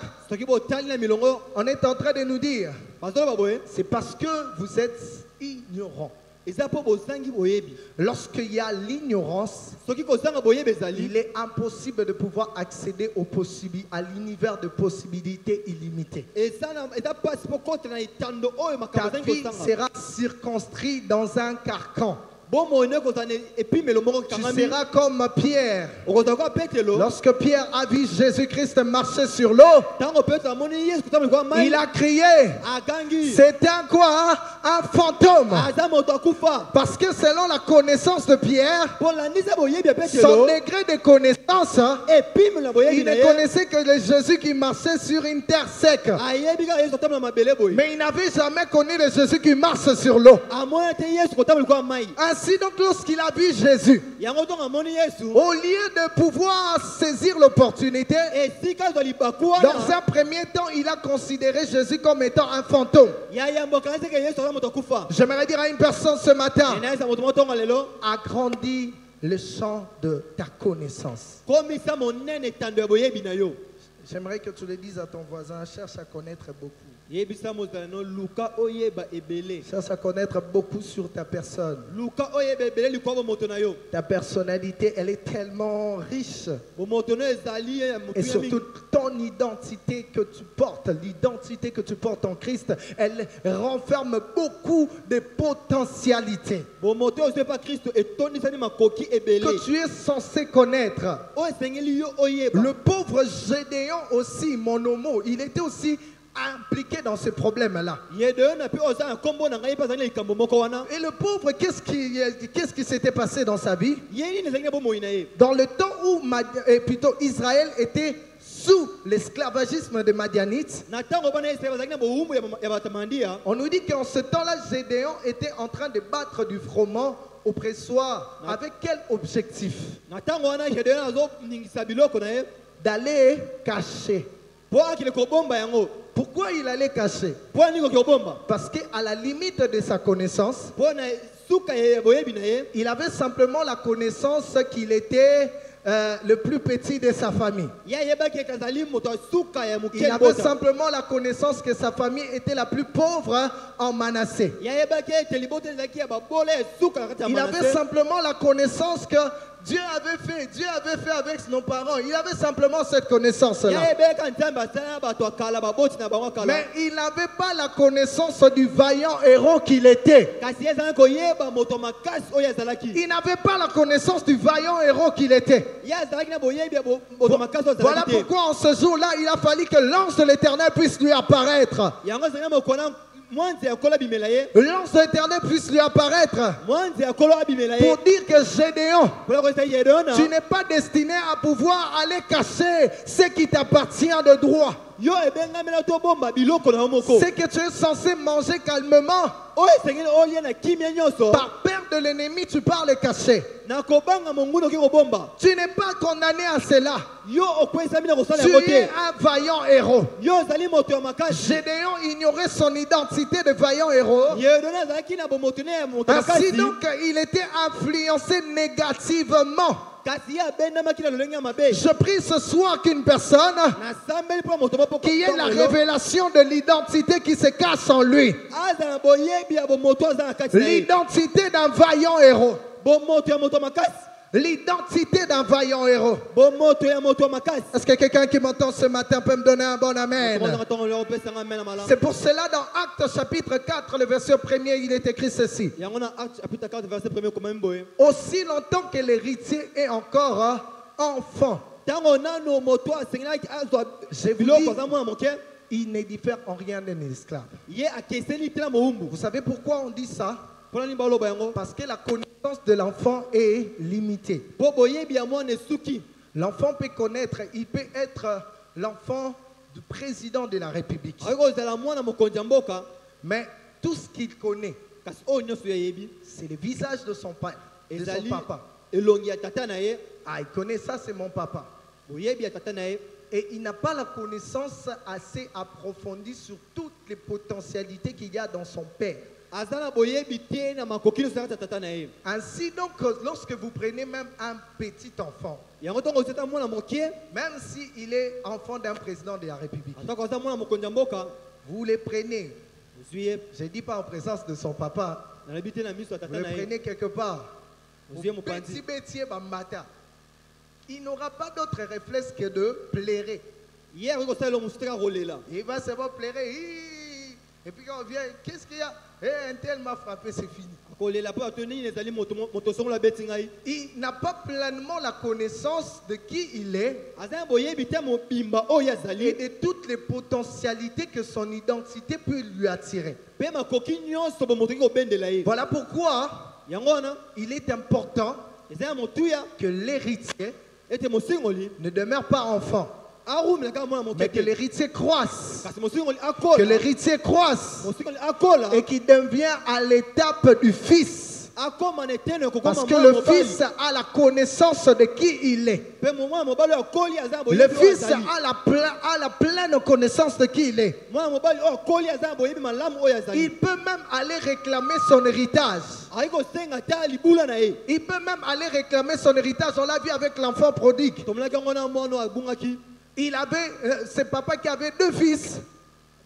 on est en train de nous dire, c'est parce que vous êtes ignorants. Lorsqu'il y a l'ignorance, il est impossible de pouvoir accéder à l'univers de possibilités illimitées. Ta vie sera circonscrite dans un carcan. Tu seras comme Pierre. Lorsque Pierre a vu Jésus-Christ marcher sur l'eau, il a crié. C'était quoi? Un fantôme. Parce que selon la connaissance de Pierre, son degré de connaissance, il ne connaissait que le Jésus qui marchait sur une terre sec. Mais il n'avait jamais connu le Jésus qui marche sur l'eau. Ainsi donc, lorsqu'il a vu Jésus, au lieu de pouvoir saisir l'opportunité, dans un premier temps, il a considéré Jésus comme étant un fantôme. J'aimerais dire à une personne ce matin, agrandis le champ de ta connaissance. J'aimerais que tu le dises à ton voisin, cherche à connaître beaucoup. Yebisa mozana luka oyeba ebele. Cherche à connaître beaucoup sur ta personne. Luka oyeba ebele likwabo moto na yo. Ta personnalité, elle est tellement riche. Bo moto no ezali ya Et mutu surtout, ton identité que tu portes, l'identité que tu portes en Christ, elle renferme beaucoup de potentialités bo moto ozo pa Kristo etoni sani makoki ebele. que tu es censé connaître. O esengeli yo oyeba. Le pauvre Gédéon aussi, mon homo, il était aussi impliqué dans ces problèmes-là. Yedeon na pe oza na kombo na ngai pa zali likambo moko wana. Et le pauvre, qu'est-ce qui s'était passé dans sa vie? Yeni ne zali bo moina ye. Dans le temps où plutôt Israël était sous l'esclavagisme des Madianites, Na tango bana Israël zali na bo umbu ya batamandia. on nous dit qu'en ce temps-là, Gédéon était en train de battre du froment au pressoir. Avec quel objectif? Na tango wana Yedeon azo ningisa biloko na ye. D'aller cacher. Po akile ko bomba yango. Pourquoi il allait cacher? Po ningo ko bomba. Parce qu'à la limite de sa connaissance, Po na suka ye boyebi na ye. il avait simplement la connaissance qu'il était le plus petit de sa famille. Ya yeba ke kazali moto suka ya Il mukel avait bota. simplement la connaissance que sa famille était la plus pauvre en Manassé. Ya yeba ke telibote zaki ya babola suka na kati ya Il avait Manassé. simplement la connaissance que Dieu avait fait avec nos parents. Il avait simplement cette connaissance-là. Ya yeba ka nzamba sana bato akala baboti na bango kala. Mais il n'avait pas la connaissance du vaillant héros qu'il était. Kasi ezana ko yeba moto makasi oya zalaki. Il n'avait pas la connaissance du vaillant héros qu'il était. Ya zalaki na boyebi moto makasi oya Voilà zalaki. pourquoi en ce jour-là, il a fallu que l'ange de l'Éternel puisse lui apparaître. Yango zanga mokona mwanze akola bimela ye. L'ange de l'Éternel puisse lui apparaître Mwanze akola bimela ye. pour dire que Gédéon, Pour ko sa Yedeon. tu n'es pas destiné à pouvoir aller cacher ce qui t'appartient de droit. Yo ebenga mela to bomba biloko na moko. C'est que tu es censé manger calmement. O esengeli olia na kimia nyoso. Par peur de l'ennemi, tu parles caché. Na kobanga monguno ki ko bomba. Tu n'es pas condamné à cela. Yo okwesa mina kosala Tu yango es te. un vaillant héros. Yo zali moto ya makasi. Gédéon ignorait son identité de vaillant héros. Yedeon azalaki na bomotone ya moto Ainsi makasi. donc, il était influencé négativement. Kasi ya bendamaki na lolenge ya mabe. Je prie ce soir qu'une personne Na sambeli po moto moko qui ait la révélation de l'identité qui se cache en lui. azala boyebi ya bomoto azala kati na ye. L'identité d'un vaillant héros. Bomoto ya moto makasi. L'identité d'un vaillant héros. Bomoto ya moto makasi. Est-ce que quelqu'un qui m'entend ce matin peut me donner un bon amen? C'est pour cela dans Actes chapitre 4, le verset 1er, il est écrit ceci. Yango na Acte chapitre 4 verset 1er comme mboye. Aussi longtemps que l'héritier est encore enfant, Tango nano moto asengelaki azwa Je vous biloko dis- za mwana moke. il ne diffère en rien d'un esclave. Ye akeseli tela moumbu. Vous savez pourquoi on dit ça? Pona ni baloba yango. Parce que la connaissance de l'enfant est limitée. Po boyebi ya mwana esuki. L'enfant peut connaître, il peut être l'enfant du président de la République. Ayiko zala mwana mokonzi ya mboka. Mais tout ce qu'il connaît, Kasi o nyoso ya yebi. c'est le visage de son père, de son Ezali papa. elongi ya tata na ye. Ah, il connaît ça, c'est mon papa. Boyebi ya tata na ye. Et il n'a pas la connaissance assez approfondie sur toutes les potentialités qu'il y a dans son père. Azana boyebi te na makoki no sala tata na ye. Ainsi donc, lorsque vous prenez même un petit enfant, Yango tongo zeta mwana mokie. même s'il est enfant d'un président de la République, Atako za mwana mokonzi ya mboka. vous le prenez, Ozuye je ne dis pas en présence de son papa, na lebi te na miso ya vous tata le na ye. prenez quelque part. Ozuye Petit mopanzi. bétier bambata. Il n'aura pas d'autre réflexe que de pleurer. Ye akoki kosala elongo mosusu te kaka kolela. Il va seulement pleurer. Et puis quand on vient, qu'est-ce qu'il y a? Eh, un tel m'a frappé, c'est fini. Kolela po ato nini ezali moto songola beti ngai. Il n'a pas pleinement la connaissance de qui il est Azana boyebi te mobimba oyo et azali. de toutes les potentialités que son identité peut lui attirer. Pe makoki nyonso bomoto ki kobendela ye. Voilà pourquoi Yango wana il est important eza ya motuya que l'héritier ete mosingoli ne demeure pas enfant, arumela kaka mwana moke mais que te. l'héritier croisse, Kasi mosingoli que akola. l'héritier croisse Mosingoli akola. et qu'il devient à l'étape du fils. Akoma na etene kokoma Parce que mwana le mobali. fils a la connaissance de qui il est. Pe mwana mobali oyo akoli aza Le boyebi oyo fils azali. a la pleine connaissance de qui il est. Mwana mobali oyo akoli aza boyebi malamu oyo azali. Il peut même aller réclamer son héritage. Ayi kosenga ta libula na ye. Il peut même aller réclamer son héritage. On l'a vu avec l'enfant prodigue. Tomonaki yango na mwana oyo abungaki. C'est papa qui avait 2 fils.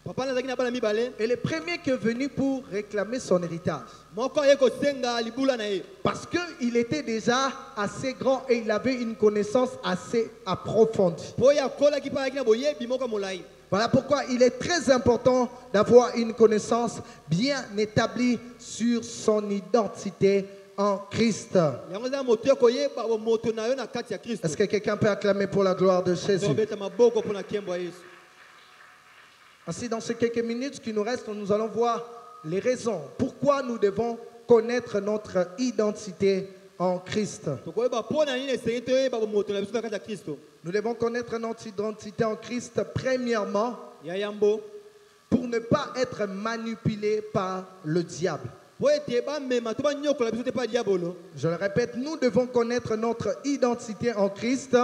Papa nazaki na bana mibale. Et le premier qui est venu pour réclamer son héritage. Moko ye kosenga libula na ye. Parce qu'il était déjà assez grand et il avait une connaissance assez approfondie. Boya kola ki pa ki na boyebi moko molai. Voilà pourquoi il est très important d'avoir une connaissance bien établie sur son identité en Christ. Est-ce que quelqu'un peut acclamer pour la gloire de Jésus? Ainsi, dans ces quelques minutes qui nous restent, nous allons voir les raisons pourquoi nous devons connaître notre identité en Christ. Nous devons connaître notre identité en Christ, premièrement, pour ne pas être manipulé par le diable. Je le répète, nous devons connaître notre identité en Christ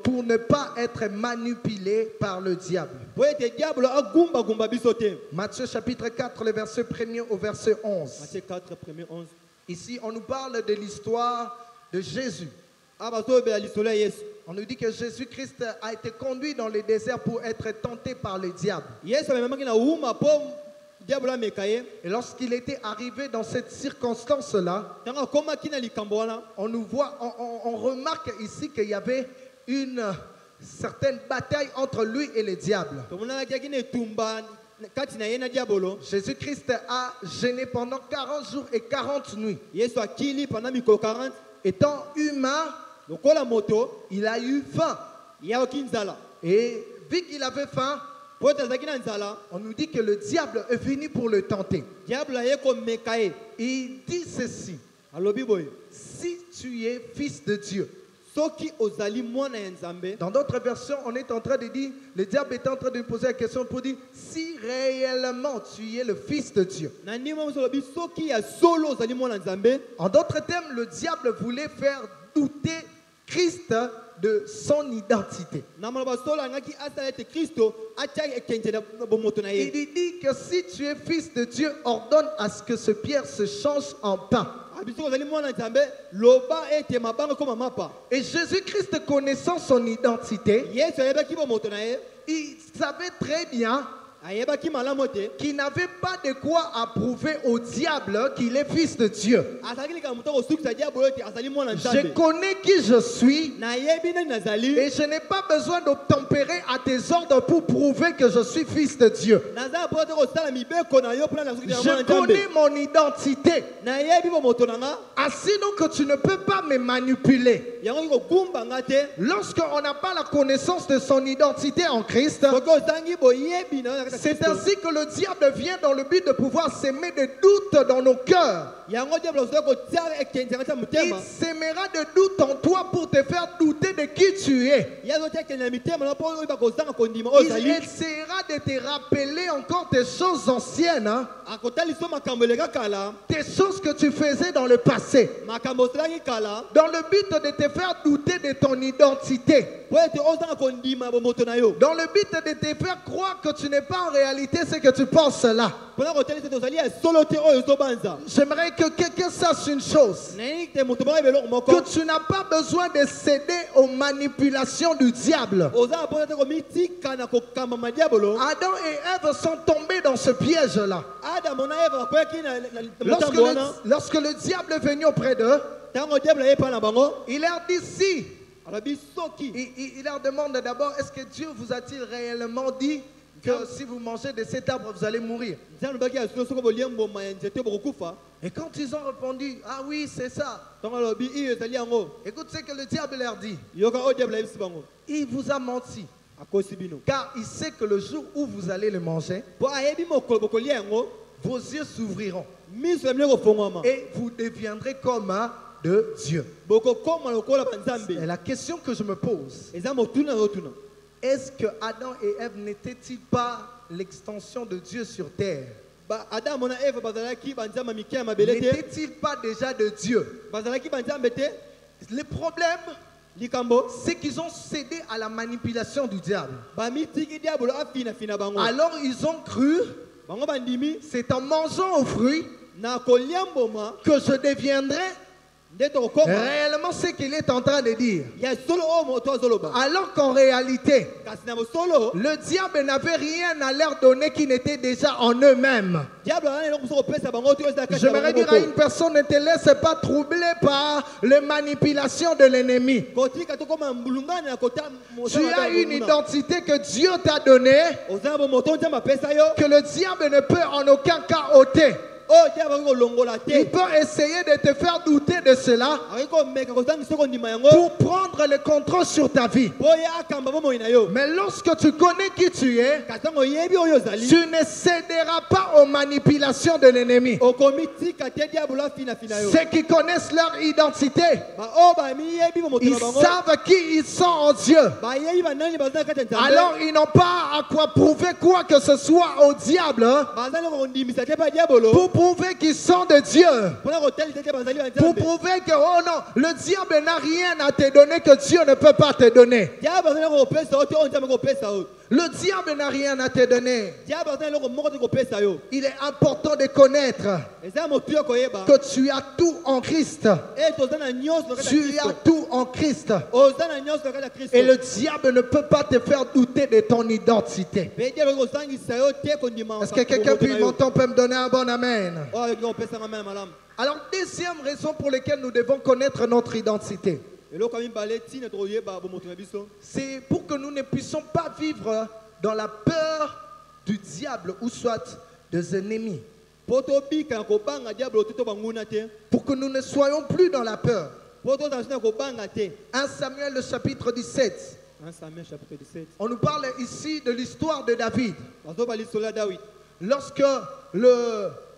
pour ne pas être manipulé par le diable. Matthieu chapitre 4, le verset 1er au verset 11. Ici, on nous parle de l'histoire de Jésus. On nous dit que Jésus-Christ a été conduit dans le désert pour être tenté par le diable. Et lorsqu'il était arrivé dans cette circonstance-là, on nous voit, on remarque ici qu'il y avait une certaine bataille entre lui et le diable. Jésus-Christ a jeûné pendant 40 jours et 40 nuits. Étant humain, il a eu faim. Et vu qu'il avait faim, on nous dit que le diable est venu pour le tenter. Il dit ceci: si tu es fils de Dieu. Dans d'autres versions, on est en train de dire, le diable est en train de lui poser la question pour dire si réellement tu es le fils de Dieu. En d'autres termes, le diable voulait faire douter Christ de son identité. Il dit que si tu es fils de Dieu, ordonne à ce que ce pierre se change en pain. Et Jésus-Christ, connaissant son identité, il savait très bien qui n'avait pas de quoi approuver au diable qu'il est fils de Dieu. Je connais qui je suis et je n'ai pas besoin d'obtempérer à tes ordres pour prouver que je suis fils de Dieu. Je connais mon identité. Ainsi donc tu ne peux pas me manipuler. Lorsqu'on n'a pas la connaissance de son identité en Christ, c'est ainsi que le diable vient dans le but de pouvoir s'aimer des doutes dans nos cœurs. Il s'aimera de doutes en toi pour te faire douter de qui tu es. Il essaiera de te rappeler encore des choses anciennes, hein? Des choses que tu faisais dans le passé, dans le but de te faire douter de ton identité, dans le but de te faire croire que tu n'es pas en réalité ce que tu penses là. J'aimerais que quelqu'un sache une chose, que tu n'as pas besoin de céder aux manipulations du diable. Adam et Ève sont tombés dans ce piège là. Lorsque le diable est venu auprès d'eux, il leur dit si. Il leur demande d'abord, est-ce que Dieu vous a-t-il réellement dit que si vous mangez de cet arbre, vous allez mourir? Et quand ils ont répondu, ah oui, c'est ça. Écoute ce que le diable leur dit. Il vous a menti. Car il sait que le jour où vous allez le manger, vos yeux s'ouvriront et vous deviendrez comme de Dieu. Et la question que je me pose, est-ce que Adam et Ève n'étaient-ils pas l'extension de Dieu sur terre? N'étaient-ils pas déjà de Dieu? Le problème, c'est qu'ils ont cédé à la manipulation du diable. Alors ils ont cru, c'est en mangeant aux fruits que je deviendrai réellement ce qu'il est en train de dire. Il y a solo homme toi zoloba. Alors qu'en réalité, Kasi na solo le diable n'avait rien à leur donner qui n'était déjà en eux-mêmes. diable ana eloko so kopesa bango to eza kati. J'aimerais dire à une personne, ne te laisse pas troubler par les manipulations de l'ennemi. Kotika to koma mbulungana na kota Tu as une identité que Dieu t'a donnée, Ozana bo moto nzamba pesa yo. que le diable ne peut en aucun cas ôter. Oh diable ko longola Il te. peut essayer de te faire douter de cela Ako meka kozangi soko ndima yango. pour prendre le contrôle sur ta vie. Boya akamba bo ina yo. Mais lorsque tu connais qui tu es, Katango yebi oyo zali. tu ne céderas pas aux manipulations de l'ennemi. Okomitika te diable la fina yo. Ceux qui connaissent leur identité, Ba o ba mi yebi bo moto ils na bango. savent qui ils sont en Dieu. Ba yebi ba nani bazana kati nzambe. Alors ils n'ont pas à quoi prouver quoi que ce soit au diable Bazana ko ndimisa te pa diable. pour prouver qu'ils sont de Dieu. Pona ko teli te bazali ba Pour nzambe. prouver que, oh non, le diable n'a rien à te donner que Dieu ne peut pas te donner. Diable bazana ko pesa o te on nzambe ko pesa o. Le diable n'a rien à te donner. Diable bazana ko moko te ko pesa yo. Il est important de connaître Eza motu yo ko yeba. que tu as tout en Christ. Et tozana nyos lo kati Tu Kristo. as tout en Christ. Ozana nyos lo kati Kristo. Et le diable ne peut pas te faire douter de ton identité. Pe diable ko sangisa yo te ko ndima. Est-ce que quelqu'un puis m'entendre peut me donner un bon amen? Oh yo ko pesa ngama malam. Alors, deuxième raison pour laquelle nous devons connaître notre identité, Eloko mi balé tina to yeba bo moto na biso. c'est pour que nous ne puissions pas vivre dans la peur du diable ou soit des ennemis. Poto bika ko banga diable to banguna te. Pour que nous ne soyons plus dans la peur. Poto tansina ko banga te. 1 Samuel, le chapitre 17. 1 Samuel chapitre 17. On nous parle ici de l'histoire de David. Bazo bali sola David. Lorsque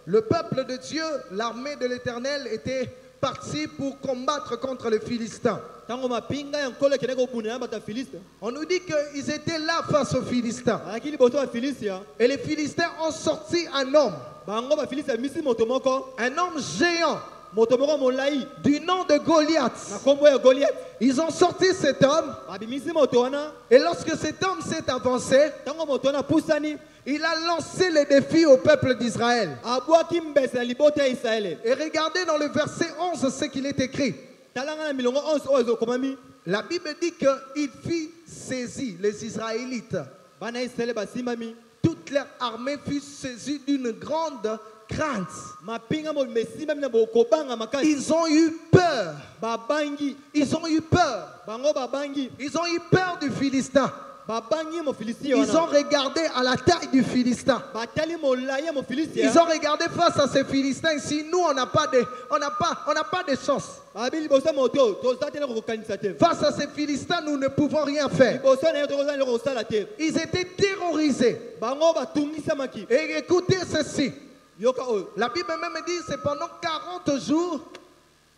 le peuple de Dieu, l'armée de l'Éternel, était parti pour combattre contre les Philistins. Tango mapinga ya nkole kene ko buna bata Philiste. On nous dit qu'ils étaient là face aux Philistins. Akili boto ba Philistia. Et les Philistins ont sorti un homme, Bango ba Philiste misi moto moko. un homme géant Moto moko molai. du nom de Na Goliath. kombo ya Goliath. Ils ont sorti cet homme Abimisi moto wana. et lorsque cet homme s'est avancé, Tango moto na pusani. il a lancé le défi au peuple d'Israël. Abwaki mbesa libota ya Israël. Et regardez dans le verset 11 ce qu'il est écrit. Talanga na milongo 11 ozo komami. La Bible dit qu'il fit saisir les Israélites. Bana Israël basimami. Toute leur armée fut saisie d'une grande crainte. Mapinga mo mesimami na boko banga makasi. Ils ont eu peur. Babangi. Ils ont eu peur. Bango babangi. Ils ont eu peur du Philistin. Babangi mo Philistia Ils ont wana. regardé à la taille du Philistin. Batali molai mo Philistia. Ils ont regardé face à ces Philistins. Ici, nous, on n'a pas de chance. Babili bosa moto. Toza tena ko kanisa te. Face à ces Philistins, nous ne pouvons rien faire. Bosa na yo toza loko sala te. Ils étaient terrorisés. Bango batungisa maki. Et écoutez ceci. Yoka oyo. La Bible même dit c'est pendant 40 jours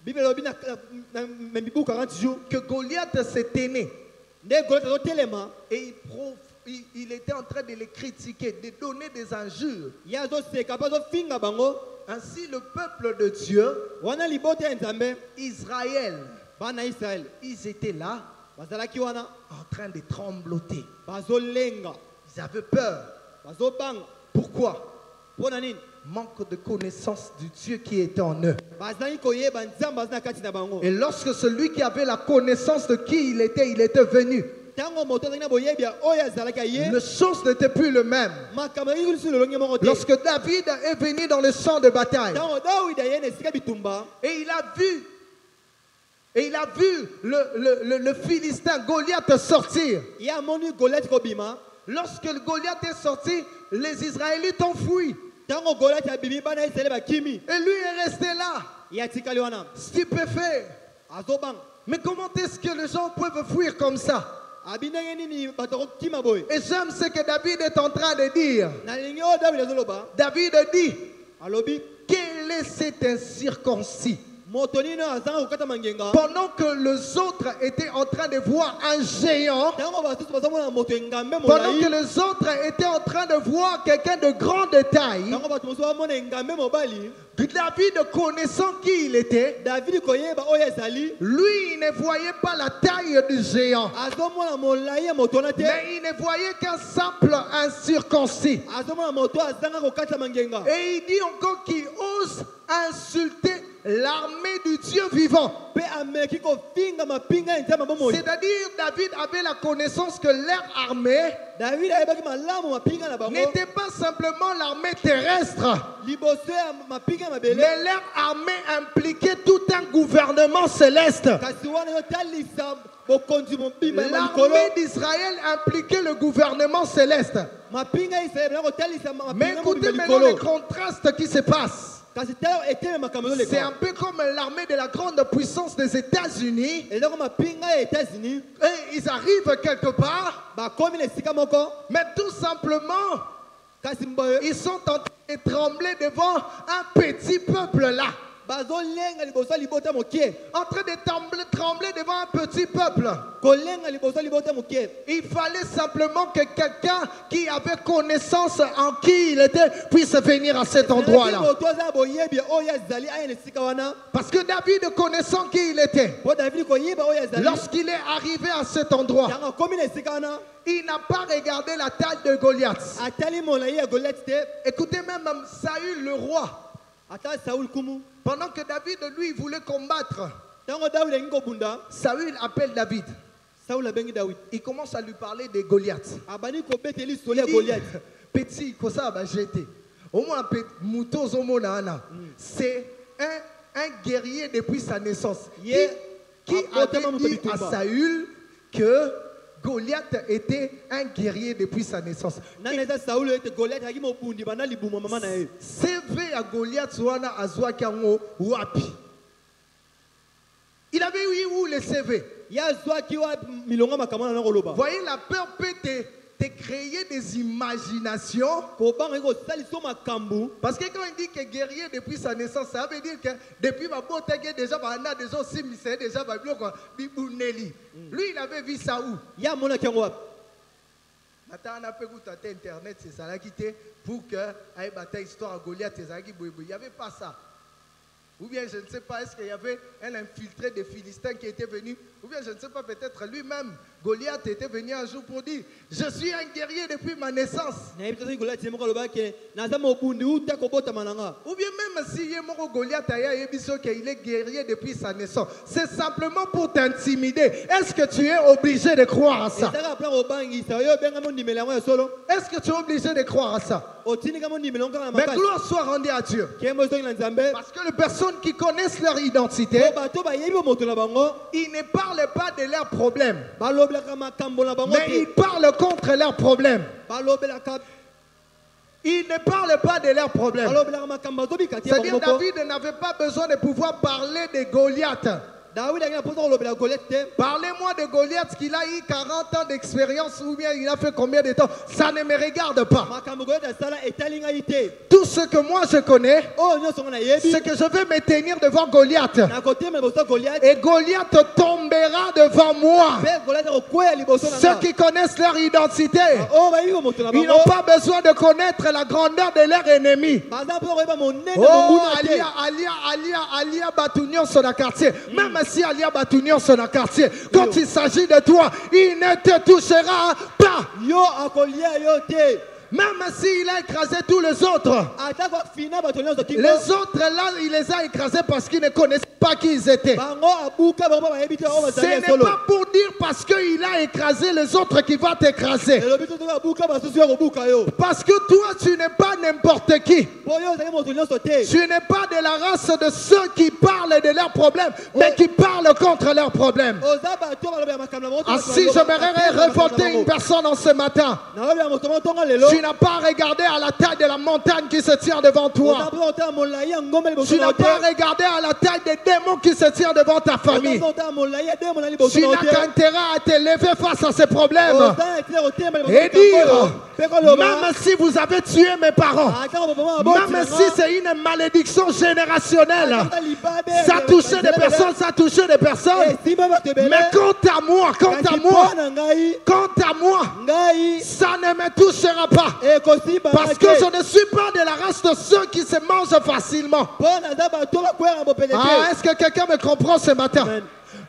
Bible lobi na membibu 40 jours. que Goliath s'était né. Nde Goliath zo telema. Et il était en train de les critiquer, de donner des injures. Ya zo seka pa zo finga bango. Ainsi, le peuple de Dieu, Wana libota ya Nzambe. Israël, Bana Israël. ils étaient là Bazalaki wana. en train de trembloter. Bazo lenga. Ils avaient peur. Bazo banga. Pourquoi? Pona nini? Manque de connaissance du Dieu qui était en eux. Bazali koyeba Nzambe azana kati na bango. Et lorsque celui qui avait la connaissance de qui il était venu, Tango moto azali na boyebi ya oyo azalaki ye. les choses n'étaient plus le même. Makambo yiki sur le longi moko te. Lorsque David est venu dans le champ de bataille, Tango David aye na esika bitumba. et il a vu le Philistin Goliath sortir. Ya moni Goliath kobima. Lorsque le Goliath est sorti, les Israélites ont fui. Tango Goliath abimi bana Israël bakimi. Et lui est resté là, Ya tikali wana. stupéfait. Azo bang. Mais comment est-ce que les gens peuvent fuir comme ça? Abinenge nini bato kima boy. Et j'aime ce que David est en train de dire. Na lingi o David azoloba. David dit, Alobi. quel est cet incirconcis? Moto nini azanga kokata mangenga. Pendant que les autres étaient en train de voir un géant, Tango basusu bazomona moto engambe pendant que molai. les autres étaient en train de voir quelqu'un de grande taille, Tango bato mosusu bamona engambe mobali. David, connaissant qui il était, David koyeba oyo ezali. lui, il ne voyait pas la taille du géant, Azomona molai ya moto na te. mais il ne voyait qu'un simple incirconcis. Azomona moto azanga kokata mangenga. Et il dit encore qu'il ose insulter l'armée du Dieu vivant. Pe ameki ko finga mapinga nzamba bomoi. C'est-à-dire, David avait la connaissance que leur armée David ayebaki malamu mapinga na bango. n'était pas simplement l'armée terrestre, Liboso ya mapinga mabele. mais leur armée impliquait tout un gouvernement céleste. Kasi wana yo talisa bokonzi mobimba ya mikolo. L'armée d'Israël impliquait le gouvernement céleste. Mapinga Israël na ko talisa Mais mapinga écoutez mobimba maintenant les mikolo. contrastes qui se passent. Kasi tala eteme makambo yo C'est un leka. peu comme l'armée de la grande puissance des États-Unis. Et donc mapinga ya États-Unis Et ils arrivent quelque part, ba komi le sika moko. mais tout simplement, Kasi mboyo ils sont en train de trembler devant un petit peuple là. bazo lenga liboso libota mokie. En train de trembler devant un petit peuple. Kolenga liboso libota mokie. Il fallait simplement que quelqu'un qui avait connaissance en qui il était puisse venir à cet endroit-là. Botoza boyebi oya zali aya le sika wana. Parce que David, connaissant qui il était, Po David ko yeba oya zali. lorsqu'il est arrivé à cet endroit, Yanga komi le sika wana. il n'a pas regardé la taille de Goliath. Atali molai ya Goliath te. Écoutez, même Saül, le roi, Ata Saul kumu. pendant que David, lui, voulait combattre, Tango David ngi bunda. Saül appelle David. Saul abengi David. Il commence à lui parler de Goliath. Abani ko beteli soli ya Il dit, Goliath. petit, comme ça, bah, j'étais. Au moins, mouton, c'est un guerrier depuis sa naissance. Yeah. Qui Ah, avait Otama dit à Mutabituba. Saül que Goliath était un guerrier depuis sa naissance. Naneza Saul ete Goliath aki mobundi bana libuma mama na ye. CV à Goliath wana azwa kango wapi. Il avait eu où le CV? Ya zwa ki wa milonga makamana na koloba. Voyez, la peur peut te créer des imaginations. Ko banga ko saliso makambu. Parce que quand il dit que guerrier depuis sa naissance, ça veut dire que depuis ma beauté, déjà, on a déjà aussi mis déjà Bibuneli. Lui, il avait vu ça où? Ya mona ki yango wapi. Maintenant, on a pu écouter Internet, c'est ça là qui était pour que aille bataille histoire à Goliath, il n'y avait pas ça. Ou bien je ne sais pas, est-ce qu'il y avait un infiltré des Philistins qui était venu, ou bien je ne sais pas, peut-être lui-même, Goliath était venu un jour pour dire, je suis un guerrier depuis ma naissance. Na yebita Goliath yemo koloba ke naza mobundi uta ko bota mananga. Ou bien même si Goliath qu'il est guerrier depuis sa naissance, c'est simplement pour t'intimider. Est-ce que tu es obligé de croire à ça? Ezaka plan ko bangi sa yo benga mo nimela ngo ya solo. Est-ce que tu es obligé de croire à ça? Otini ka mo nimela ngo na Mais makasi. gloire soit rendue à Dieu. Kemo zo na Nzambe. Parce que les personnes qui connaissent leur identité, Ko bato ba yebi moto na bango. ils ne parlent pas de leurs problèmes, Balobelaka makambo na bango mais te. ils parlent contre leurs problèmes. Balobelaka Ils ne parlent pas de leurs problèmes. balobelaka makambo zo bikati C'est-à-dire bango. David n'avait pas besoin de pouvoir parler de Goliath. David a posa kolobela Goliath te. Parlez-moi de Goliath qu'il a eu 40 ans d'expérience ou bien il a fait combien de temps. Ça ne me regarde pas. Makambo Goliath sala etalinga ite. Tout ce que moi je connais, Oh nyonso ngo na yebi. c'est que je vais me tenir devant Goliath. Na kote me boso Goliath. Et Goliath tombera devant moi. Pe Goliath ko kwea liboso na. Ceux qui connaissent leur identité, Oh ba yibo moto na ils bango. n'ont pas besoin de connaître la grandeur de leur ennemi. Baza po ko yeba monene Oh, monguna te. Alia Batunion sur le quartier. Même si Alia Batunion sur le quartier, quand il s'agit de toi, il ne te touchera pas. Yo akolia yo te. Même s'il a écrasé tous les autres. Ata ko fina bato nyonso kingo. Les autres là, il les a écrasés parce qu'ils ne connaissaient pas qui ils étaient. Bango abuka bango ba yebi te o Ce bazali n'est solo. pas pour dire parce qu'il a écrasé les autres qu'il va t'écraser. Elobi to abuka ba susu ko buka yo. Parce que toi, tu n'es pas n'importe qui. Po yo zali moto nyonso te. Tu n'es pas de la race de ceux qui parlent de leurs problèmes, mais qui parlent contre leurs problèmes. Oza bato balobela makambo na moto. Ainsi, j'aimerais révolter une personne en ce matin. Na lobela moto mo tonga lelo. Tu n'as pas regardé à la taille de la montagne qui se tient devant toi. Tu n'as pas regardé à la taille des démons qui se tiennent devant ta famille. Tu n'as qu'un intérêt à te lever face à ces problèmes et dire, même si vous avez tué mes parents, même si c'est une malédiction générationnelle, ça a touché des personnes, ça a touché des personnes. Mais quant à moi, ça ne me touchera pas. Parce que je ne suis pas de la race de ceux qui se mangent facilement. Ah, est-ce que quelqu'un me comprend ce matin?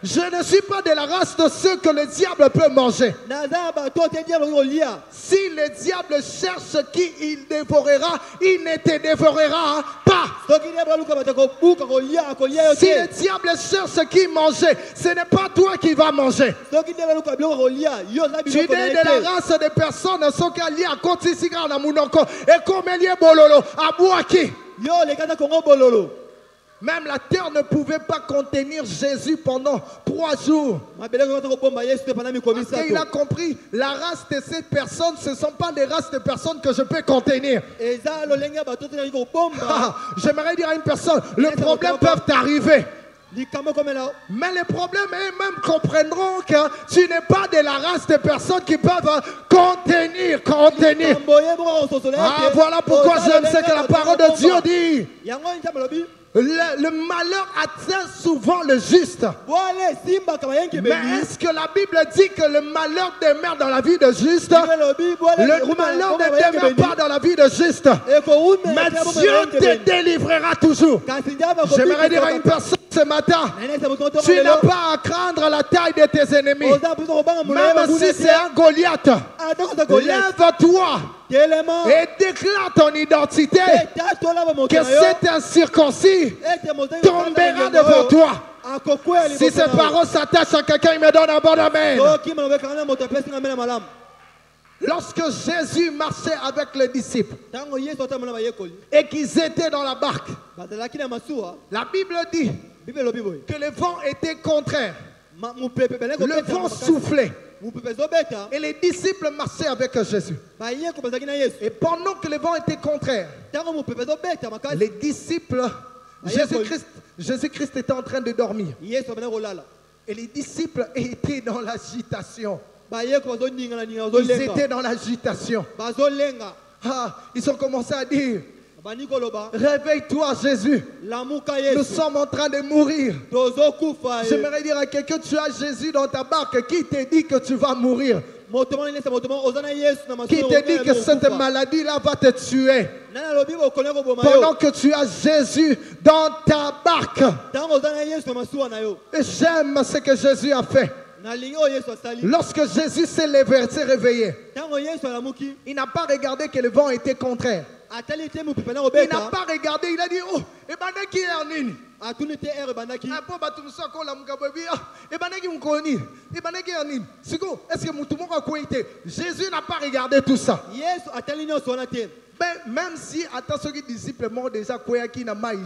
Je ne suis pas de la race de ceux que le diable peut manger. naza bato te diable kolia. Si le diable cherche qui il dévorera, il ne te dévorera pas. Soki diable luka bato ko buka kolia kolia Si le yote. diable cherche qui manger, ce n'est pas toi qui vas manger. Soki diable luka biloko kolia, yo za Tu biloko es de na la ete. race de personnes qui alliées à Kotisika na Munoko et comme Elie Bololo à Bouaki. Yo le kata kongo bololo. Même la terre ne pouvait pas contenir Jésus pendant 3 jours. Mabele ko to bomba Yesu te pana mi Parce komisa qu'il a to. compris, la race de ces personnes, ce ne sont pas les races de personnes que je peux contenir. Eza lo lenga bato te ko bomba. Ah, j'aimerais dire à une personne, les problèmes peuvent arriver. Likambo comme là. Mais les problèmes eux-mêmes comprendront que tu n'es pas de la race de personnes qui peuvent contenir. Ah, voilà pourquoi j'aime ce que la parole de Dieu dit. Yango nzambe lobi. Le malheur atteint souvent le juste. Wale simba kama yengi Mais bebi. est-ce que la Bible dit que le malheur demeure dans la vie de juste? Le malheur ne demeure pas dans la vie de juste. Mais Dieu te délivrera toujours. J'aimerais dire à une personne ce matin, tu n'as pas à craindre la taille de tes ennemis. Même si c'est un Goliath, lève-toi et déclare ton identité. Que cet incirconcis tombera devant toi. Si ces paroles s'attachent à quelqu'un, il me donne un bon amen. Lorsque Jésus marchait avec les disciples et qu'ils étaient dans la barque, la Bible dit que le vent était contraire. Le vent soufflait. Et les disciples marchaient avec Jésus. Et pendant que le vent était contraire, les disciples, Jésus-Christ était en train de dormir. Et les disciples étaient dans l'agitation. Ils étaient dans l'agitation. Ah, ils ont commencé à dire, réveille-toi Jésus, nous sommes en train de mourir. J'aimerais dire à quelqu'un, tu as Jésus dans ta barque, qui te dit que tu vas mourir? Qui te dit que cette maladie-là va te tuer? Pendant que tu as Jésus dans ta barque. Et j'aime ce que Jésus a fait. Lorsque Jésus s'est réveillé, il n'a pas regardé que le vent était contraire. Il n'a pas regardé, il a dit, oh, et ben qui est en ligne? Jésus n'a pas regardé tout ça. Mais même si, attention, les disciples m'ont déjà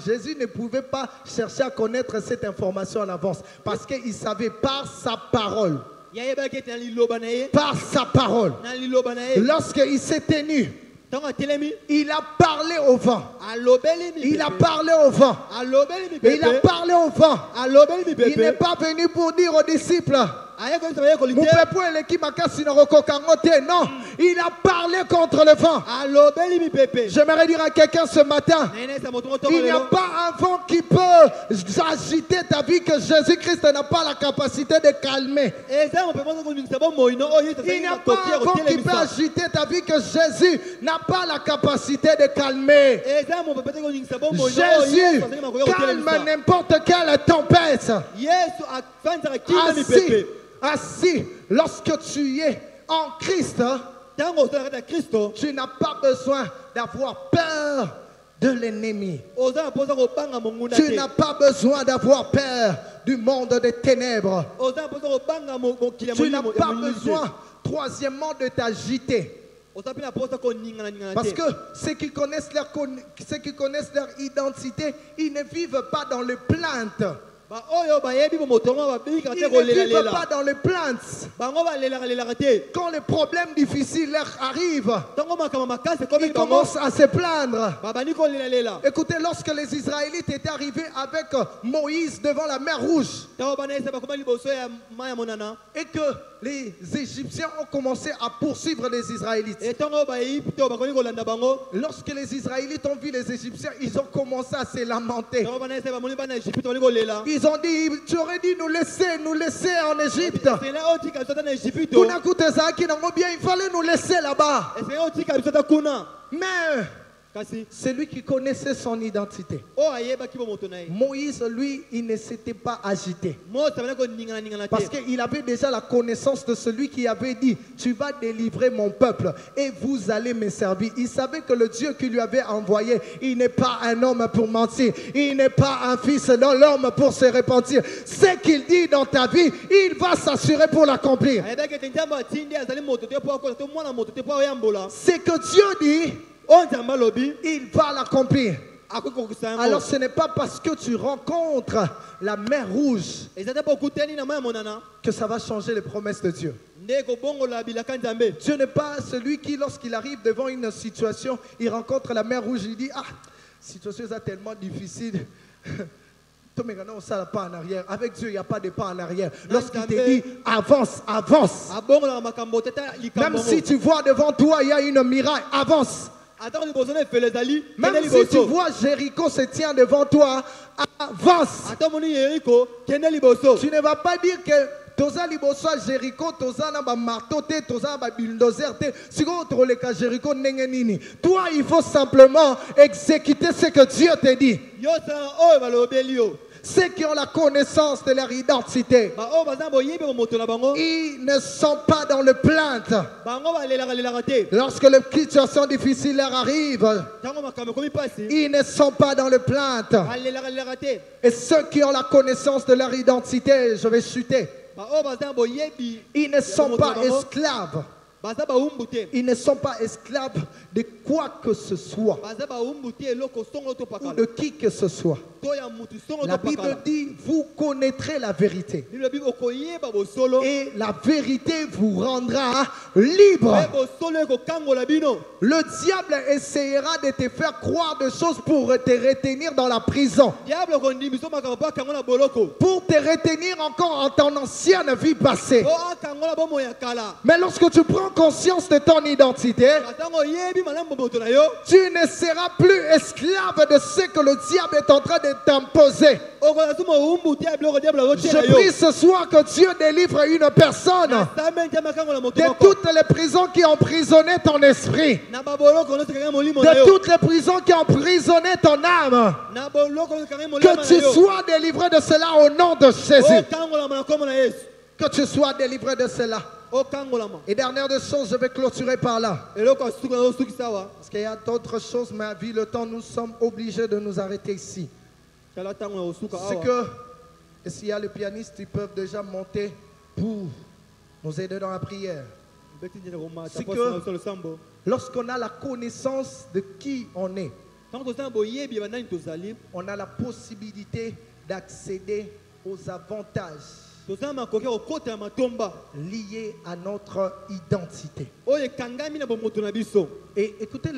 Jésus ne pouvait pas chercher à connaître cette information en avance. Parce qu'il savait par sa parole. Par sa parole. Lorsqu'il s'est tenu, il a parlé au vent. Il a parlé au vent. Il a parlé au vent. Il n'est pas venu pour dire aux disciples, non, il a parlé contre le vent. J'aimerais dire à quelqu'un ce matin, il n'y a pas un vent qui peut agiter ta vie que Jésus-Christ n'a pas la capacité de calmer. Il n'y a pas un vent qui peut agiter ta vie que Jésus n'a pas la capacité de calmer. Jésus calme n'importe quelle tempête. Ainsi, lorsque tu es en Christ, tu n'as pas besoin d'avoir peur de l'ennemi. Tu n'as pas besoin d'avoir peur du monde des ténèbres. Tu n'as pas besoin, troisièmement, de t'agiter. Parce que ceux qui connaissent leur identité, ils ne vivent pas dans les plaintes. Ils ne vivent pas dans les plaintes. Quand les problèmes difficiles leur arrivent, ils commencent à se plaindre. Écoutez, lorsque les Israélites étaient arrivés avec Moïse devant la mer Rouge, et que les Égyptiens ont commencé à poursuivre les Israélites. Lorsque les Israélites ont vu les Égyptiens, ils ont commencé à se lamenter. Ils ont dit, tu aurais dû nous laisser en Égypte. Il fallait nous laisser là-bas. Mais kasi C'est lui qui connaissait son identité. o ayebaki bomoto na ye. Moïse, lui, il ne s'était pas agité. Mose abandaki koningana Parce te. qu'il avait déjà la connaissance de celui qui avait dit, tu vas délivrer mon peuple et vous allez me servir. Il savait que le Dieu qui lui avait envoyé, il n'est pas un homme pour mentir. Il n'est pas un fils de l'homme pour se repentir. Ce qu'il dit dans ta vie, il va s'assurer pour l'accomplir. Ayebaki ete nzambe atindi azali moto te mpo akosa to mwana moto te mpo oyambola. Ce que Dieu dit, O nzambe alobi il va l'accomplir. akoki kokokisa yango. Alors ce n'est pas parce que tu rencontres la mer rouge Eza te mpo okutani na mai ya monana que ça va changer les promesses de Dieu. nde ekobongola bilaka nzambe. Dieu n'est pas celui qui, lorsqu'il arrive devant une situation, il rencontre la mer rouge, il dit, ah, situation est tellement difficile. On ne pas en arrière. Avec Dieu, il n'y a pas de pas en arrière. Lorsqu'il te dit, avance, avance. Abongola makambo te ta likambo. Même si tu vois devant toi, il y a une miraille, avance. Atako liboso na efele ezali Même kende si tu liboso. vois Jéricho se tient devant toi, avance. Ata moni Yeriko kende liboso. Tu ne vas pas dire que toza liboso à Jéricho, toza na ba marteau te, toza na ba bulldozer te, siko troleka Jéricho ndenge nini. Toi, il faut simplement exécuter ce que Dieu te dit. Yo sala oyo balobeli yo. Ceux qui ont la connaissance de leur identité, Ba oyo baza boyebi bomoto na bango. ils ne sont pas dans le plainte. Bango balelaka te. Lorsque les situations difficiles leur arrivent, Tango makambo ekomi pasi. ils ne sont pas dans le plainte. Balelaka te. Et ceux qui ont la connaissance de leur identité, je vais chuter, Ba oyo baza boyebi. ils ne sont pas esclaves. Baza baumbu te. Ils ne sont pas esclaves de quoi que ce soit, Baza baumbu te eloko songo to ou pakala. de qui que ce soit. To ya mutu songo La to Bible pakala. dit, vous connaîtrez la vérité. Bible bi okoyeba bosolo. Et la vérité vous rendra libre. E bosolo ekokangola bino. Le diable essayera de te faire croire des choses pour te retenir dans la prison, Diable kondimiso makambo pa kangola boloko. pour te retenir encore en ton ancienne vie passée. O akangola bomo ya kala. Mais lorsque tu prends conscience de ton identité, Katango yebi malamu bomoto na yo. tu ne seras plus esclave de ce que le diable est en train de t'imposer. Okola sumo umbu te biloko diable azotia na Je yo. prie ce soir que Dieu délivre une personne Sambe nzambe akangola moto de moko. toutes les prisons qui ont emprisonné ton esprit, Na baboloko no sekanga molimo na de yo. toutes les prisons qui ont emprisonné ton âme. Na boloko no sekanga molimo Que na tu yo. sois délivré de cela au nom de Jésus. Okangola na komo na Yesu. Que tu sois délivré de cela. Okangola ma. Et dernière des choses, je vais clôturer par là. Eloko asuka na osuki sawa. Parce qu'il y a d'autres choses, mais à vie, le temps, nous sommes obligés de nous arrêter ici. Kala tango na osuka C'est awa. que, et s'il y a les pianistes, ils peuvent déjà monter pour nous aider dans la prière. Beti njene koma C'est taposi que- na solo sambo. Lorsqu'on a la connaissance de qui on est, Tango tozana boyebi banani tozali. on a la possibilité d'accéder aux avantages Tozana makoki okota matomba. liés à notre identité. Oyo ekangami na bomoto na biso. Et écoutez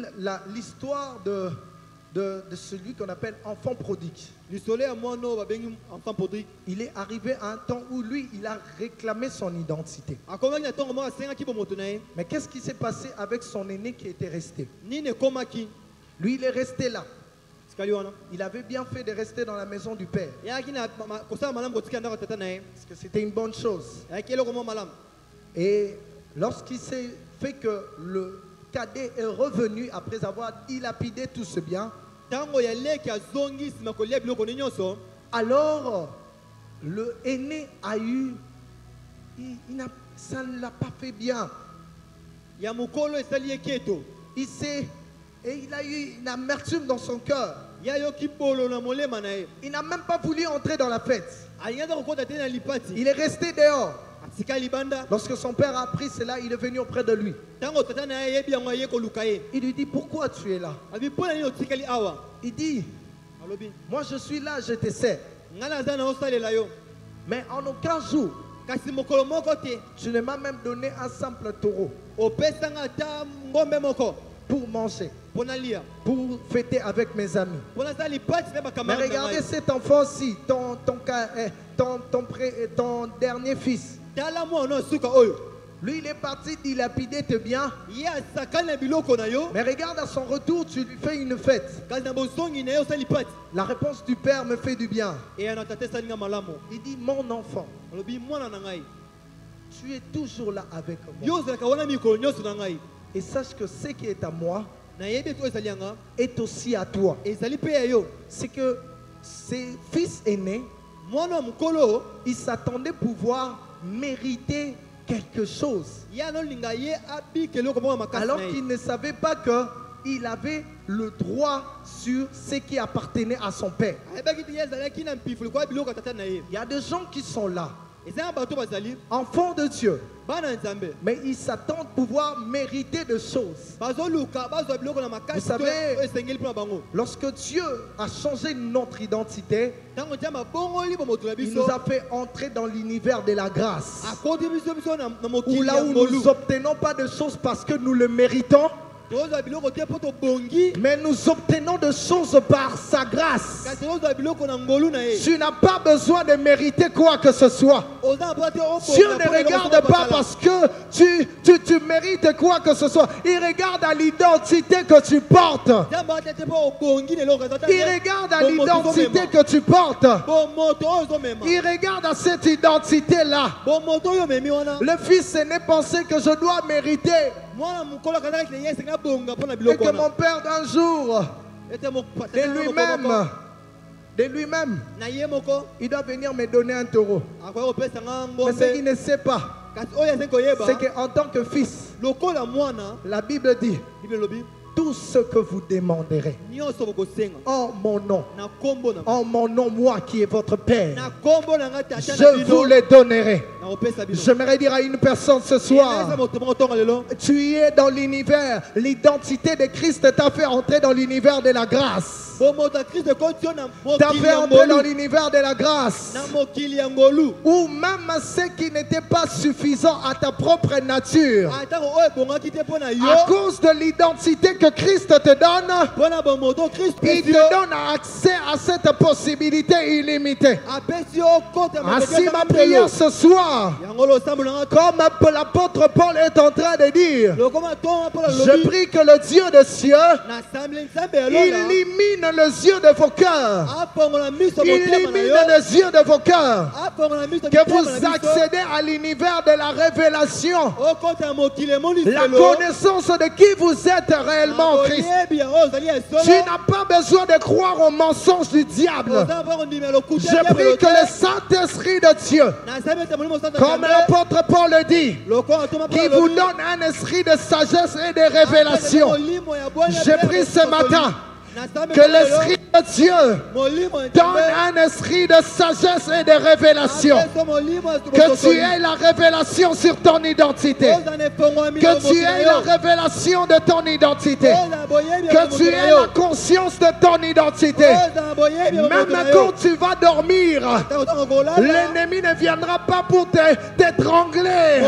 l'histoire de celui qu'on appelle enfant prodigue. Lisolo ya mwana oyo babengi enfant prodigue. Il est arrivé à un temps où lui, il a réclamé son identité. Akomaki na ntongo moko asengaki bomoto na ye. Mais qu'est-ce qui s'est passé avec son aîné qui était resté? Nini ekomaki. Lui, il est resté là. Sikali wana. Il avait bien fait de rester dans la maison du père, Eyaki na kosala malamu kotika ndako tata na ye. parce que c'était une bonne chose. Eyaki eloko moko malamu. Et lorsqu'il s'est fait que le cadet est revenu après avoir dilapidé tout ce bien, Tango ya leki azongi nsima kolia biloko ni nyonso. alors le aîné a eu, ça ne l'a pas fait bien. Ya mokolo esali ye keto. Et il a eu une amertume dans son cœur. Ya yoki bolo na molema na ye. Il n'a même pas voulu entrer dans la fête. Alingaki kokota te na lipati. Il est resté dehors. Atika libanda. Lorsque son père a appris cela, il est venu auprès de lui. Tango tata na ye yebi yango aye koluka ye. Il lui dit, pourquoi tu es là? Abi mpona nini otikali awa. Il dit, Alobi. moi je suis là, je te sers. Nga naza na osalela yo. Mais en aucun jour, Kasi mokolo moko te. tu ne m'as même donné un simple taureau Opesanga ata ngombe moko. pour manger, Mpona lia. pour fêter avec mes amis. Mpona sala lipati na Mais bakamarade na regardez ngai. cet enfant-ci, ton dernier fils. Tala mwana osuka oyo. Lui, il est parti dilapider tes biens. Ye asakali na biloko na yo. Mais regarde, à son retour, tu lui fais une fête. Kasi na bosongi na ye osala lipati. La réponse du père me fait du bien. Eya na tata esali nga malamu. Il dit, mon enfant, Alobi mwana na ngai. tu es toujours là avec moi. Yo ozalaka wana mikolo nyonso na ngai. Et sache que ce qui est à moi, est aussi à toi. C'est que ses fils aînés, ils s'attendaient pouvoir mériter quelque chose. Alors qu'ils ne savaient pas qu'il avait le droit sur ce qui appartenait à son père. Il y a des gens qui sont là, enfants de Dieu, mais ils s'attendent pouvoir mériter des choses. Vous savez, lorsque Dieu a changé notre identité, il nous a fait entrer dans l'univers de la grâce, où là où nous n'obtenons pas de choses parce que nous le méritons, mais nous obtenons des choses par sa grâce. Tu n'as pas besoin de mériter quoi que ce soit. Dieu ne regarde pas parce que tu mérites quoi que ce soit. Il regarde à l'identité que tu portes. Il regarde à l'identité que tu portes. Il regarde à cette identité-là. Le fils aîné pensait que je dois mériter. Et que mon père d'un jour, de lui-même, il doit venir me donner un taureau. Mais ce qu'il ne sait pas, c'est qu'en tant que fils, la Bible dit, tout ce que vous demanderez en mon nom, moi qui est votre Père, je vous les donnerai. J'aimerais dire à une personne ce soir, tu es dans l'univers, l'identité de Christ t'a fait entrer dans l'univers de la grâce. T'a fait entrer dans l'univers de la grâce, ou même ce qui n'était pas suffisant à ta propre nature, à cause de l'identité que Christ te donne, il te donne accès à cette possibilité illimitée. Ainsi ma prière ce soir, comme l'apôtre Paul est en train de dire, je prie que le Dieu des cieux illumine les yeux de vos cœurs. Illumine les yeux de vos cœurs. Que vous accédez à l'univers de la révélation. La connaissance de qui vous êtes réellement en Christ. Tu n'as pas besoin de croire aux mensonges du diable. Je prie que le Saint-Esprit de Dieu, comme l'apôtre Paul le dit, qui vous donne un esprit de sagesse et de révélation. Je prie ce matin que l'Esprit de Dieu donne un esprit de sagesse et de révélation. Que tu aies la révélation sur ton identité. Que tu aies la révélation de ton identité. Que tu aies la conscience de ton identité. Même quand tu vas dormir, l'ennemi ne viendra pas pour t'étrangler.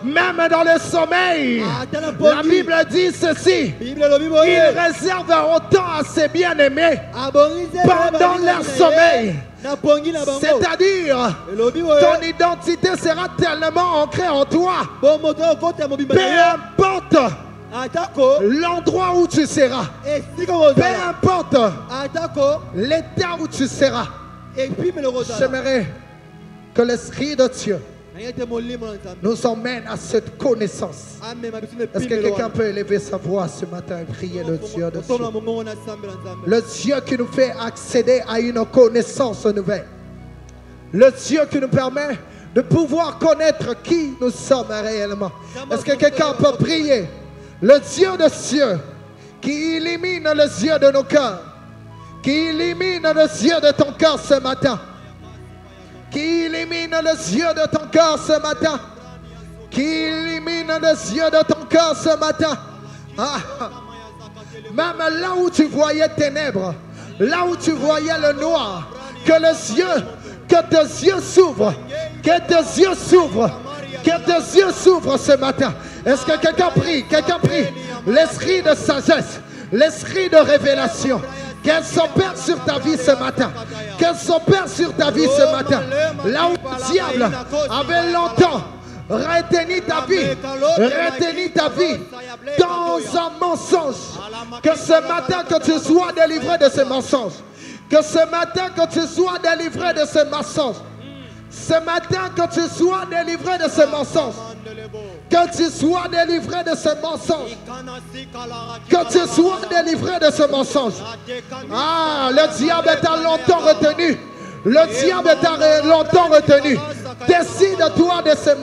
Même dans le sommeil, la Bible dit ceci: il réserve autant à ses bien-aimés pendant leur sommeil. C'est-à-dire, ton identité sera tellement ancrée en toi, peu importe l'endroit où tu seras, peu importe l'état où tu seras. J'aimerais que l'Esprit de Dieu nous emmène à cette connaissance. Est-ce que quelqu'un peut élever sa voix ce matin et prier le Dieu de Dieu? Le Dieu qui nous fait accéder à une connaissance nouvelle. Le Dieu qui nous permet de pouvoir connaître qui nous sommes réellement. Est-ce que quelqu'un peut prier le Dieu de cieux qui illumine les yeux de nos cœurs, qui illumine les yeux de ton cœur ce matin, qui illumine les yeux de ton cœur ce matin, qui illumine les yeux de ton cœur ce matin. Même là où tu voyais ténèbres, là où tu voyais le noir, que tes yeux s'ouvrent, que tes yeux s'ouvrent, que tes yeux s'ouvrent ce matin. Est-ce que quelqu'un prie? Quelqu'un prie? L'esprit de sagesse, l'esprit de révélation, qu'elle s'opère sur ta vie ce matin. Qu'elle s'opère sur ta vie ce matin. Là où le diable avait longtemps retenu ta vie dans un mensonge. Que ce matin que tu sois délivré de ce mensonge. Que ce matin que tu sois délivré de ce mensonge. Ce matin, que tu sois délivré de ce mensonge. Que tu sois délivré de ce mensonge. Que tu sois délivré de ce mensonge. Ah, le diable t'a longtemps retenu. Le diable t'a longtemps retenu. Décide-toi de ce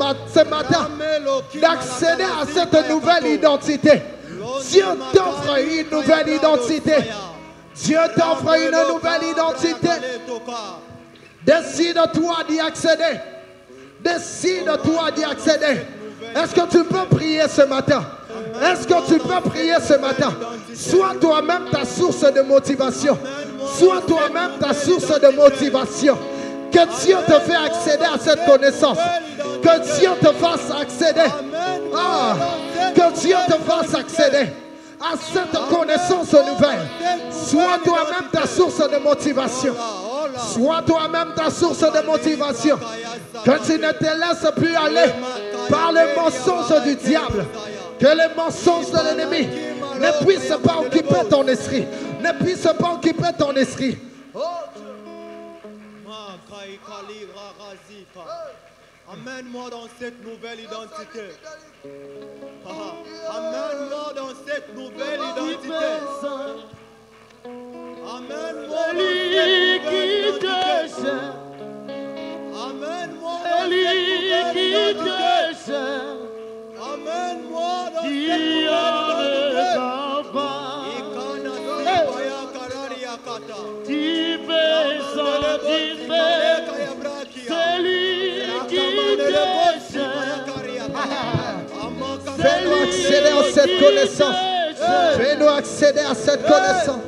matin d'accéder à cette nouvelle identité. Dieu t'offre une nouvelle identité. Dieu t'offre une nouvelle identité. Décide-toi d'y accéder. Décide-toi d'y accéder. Est-ce que tu peux prier ce matin? Est-ce que tu peux prier ce matin? Sois toi-même ta source de motivation. Sois toi-même ta source de motivation. Que Dieu te fait accéder à cette connaissance. Que Dieu te fasse accéder. Ah, que Dieu te fasse accéder à cette connaissance nouvelle. Sois toi-même ta source de motivation. Sois toi-même ta source de motivation. Que tu ne te laisses plus aller par les mensonges du diable. Que les mensonges de l'ennemi ne puissent pas occuper ton esprit. Ne puissent pas occuper ton esprit. Amène-moi dans cette nouvelle identité. Amène-moi dans cette nouvelle identité. Amène-moi dans cette nouvelle identité. Amène-moi dans cette nouvelle identité. Amène-moi dans cette Fais-nous accéder à cette connaissance. Fais-nous accéder à cette connaissance.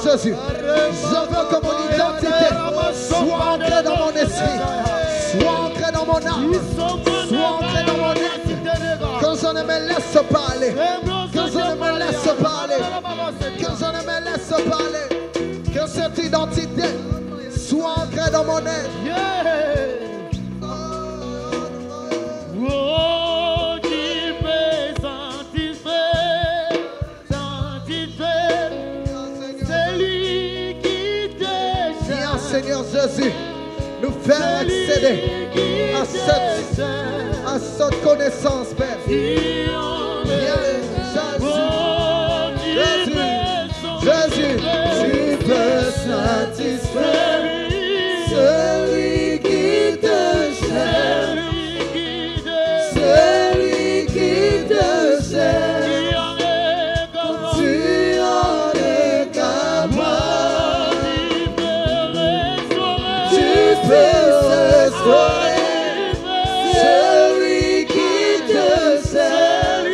Jésus, je veux que mon identité soit ancrée dans mon esprit, soit ancrée dans mon âme, soit ancrée dans mon être. Que je ne me laisse pas aller, que je ne me laisse pas aller, que je ne me laisse pas aller. Que cette identité soit ancrée dans mon être. Seigneur Jésus, nous faire accéder à cette connaissance, Père. Jésus, tu peux satisfaire celui qui te sert, celui qui te sert. Celui qui te sert, celui qui te sert, tu en es capable, tu peux celui qui te sert,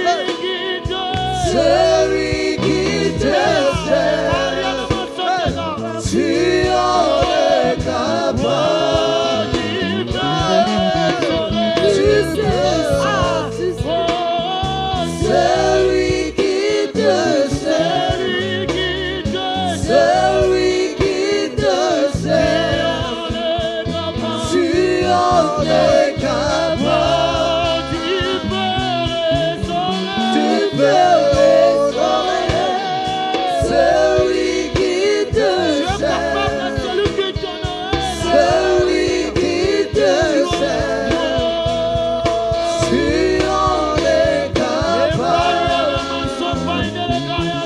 celui qui te sert, tu en es capable, tu peux restaurer celui qui te sert, celui qui te sert, tu en es capable.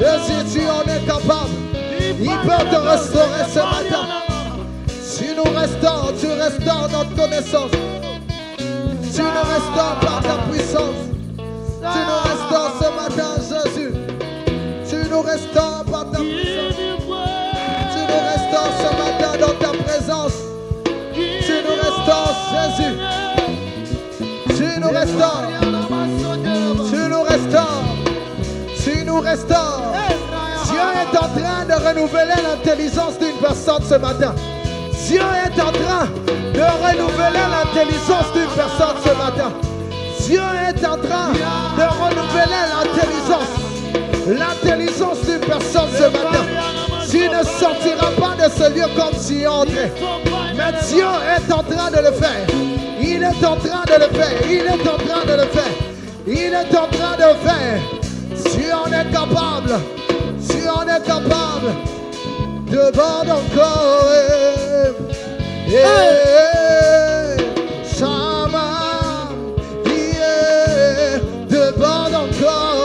Jésus, tu en es capable. Il peut te restaurer ce matin. Si nous restons, tu restaures notre connaissance. Tu nous restaures par ta puissance. Tu nous restaures ce matin, Jésus. Tu nous restaures par ta puissance. Tu nous restaures ce matin dans ta présence. Tu nous restaures, Jésus. Tu nous restaures. Tu nous restaures. Tu nous restaures. Dieu est en train de renouveler l'intelligence d'une personne ce matin. Dieu est en train de renouveler l'intelligence d'une personne ce matin. Dieu est en train de renouveler l'intelligence d'une personne ce matin. Tu ne sortiras pas de ce lieu comme tu es entré. Mais Dieu est en train de le faire. Il est en train de le faire. Il est en train de le faire. Il est en train de le faire. Tu en es capable. Tu en es capable. Devant encore. Sama. Devant encore.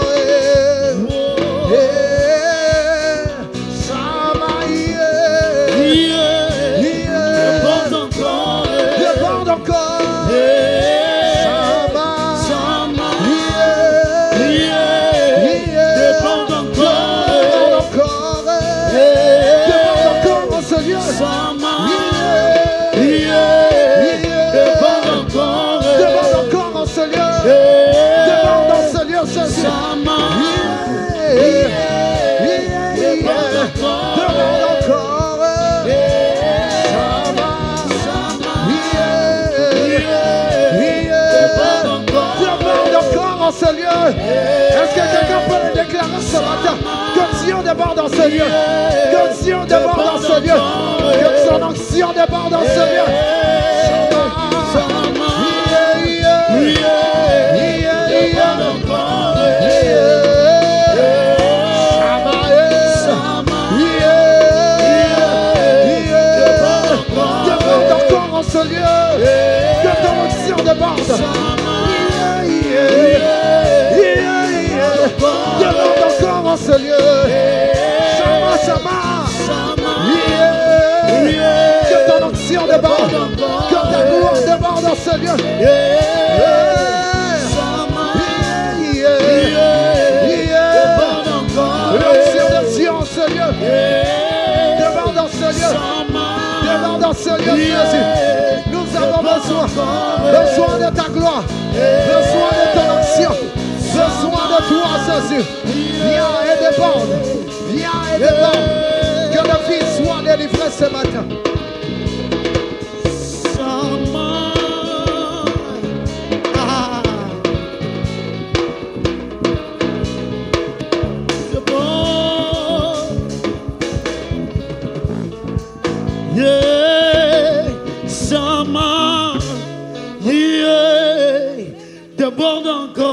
Est-ce que quelqu'un peut le déclarer ce matin? Que Dieu déborde dans ce lieu. Que Dieu déborde dans ce lieu. Que son onction déborde dans ce lieu. Déborde encore en ce lieu. Que ton onction déborde. Demande encore en ce lieu. Shama, Shama. Que ton onction déborde. Que ta gloire déborde en ce lieu. L'onction de Dieu en ce lieu. Déborde en ce lieu. Déborde en ce lieu, Jésus. Nous avons besoin de ta gloire. Besoin de ton onction. Besoin de toi, Jésus. Viens et déborde. Viens et déborde. Que nos vies soient délivrées ce matin. Déborde encore.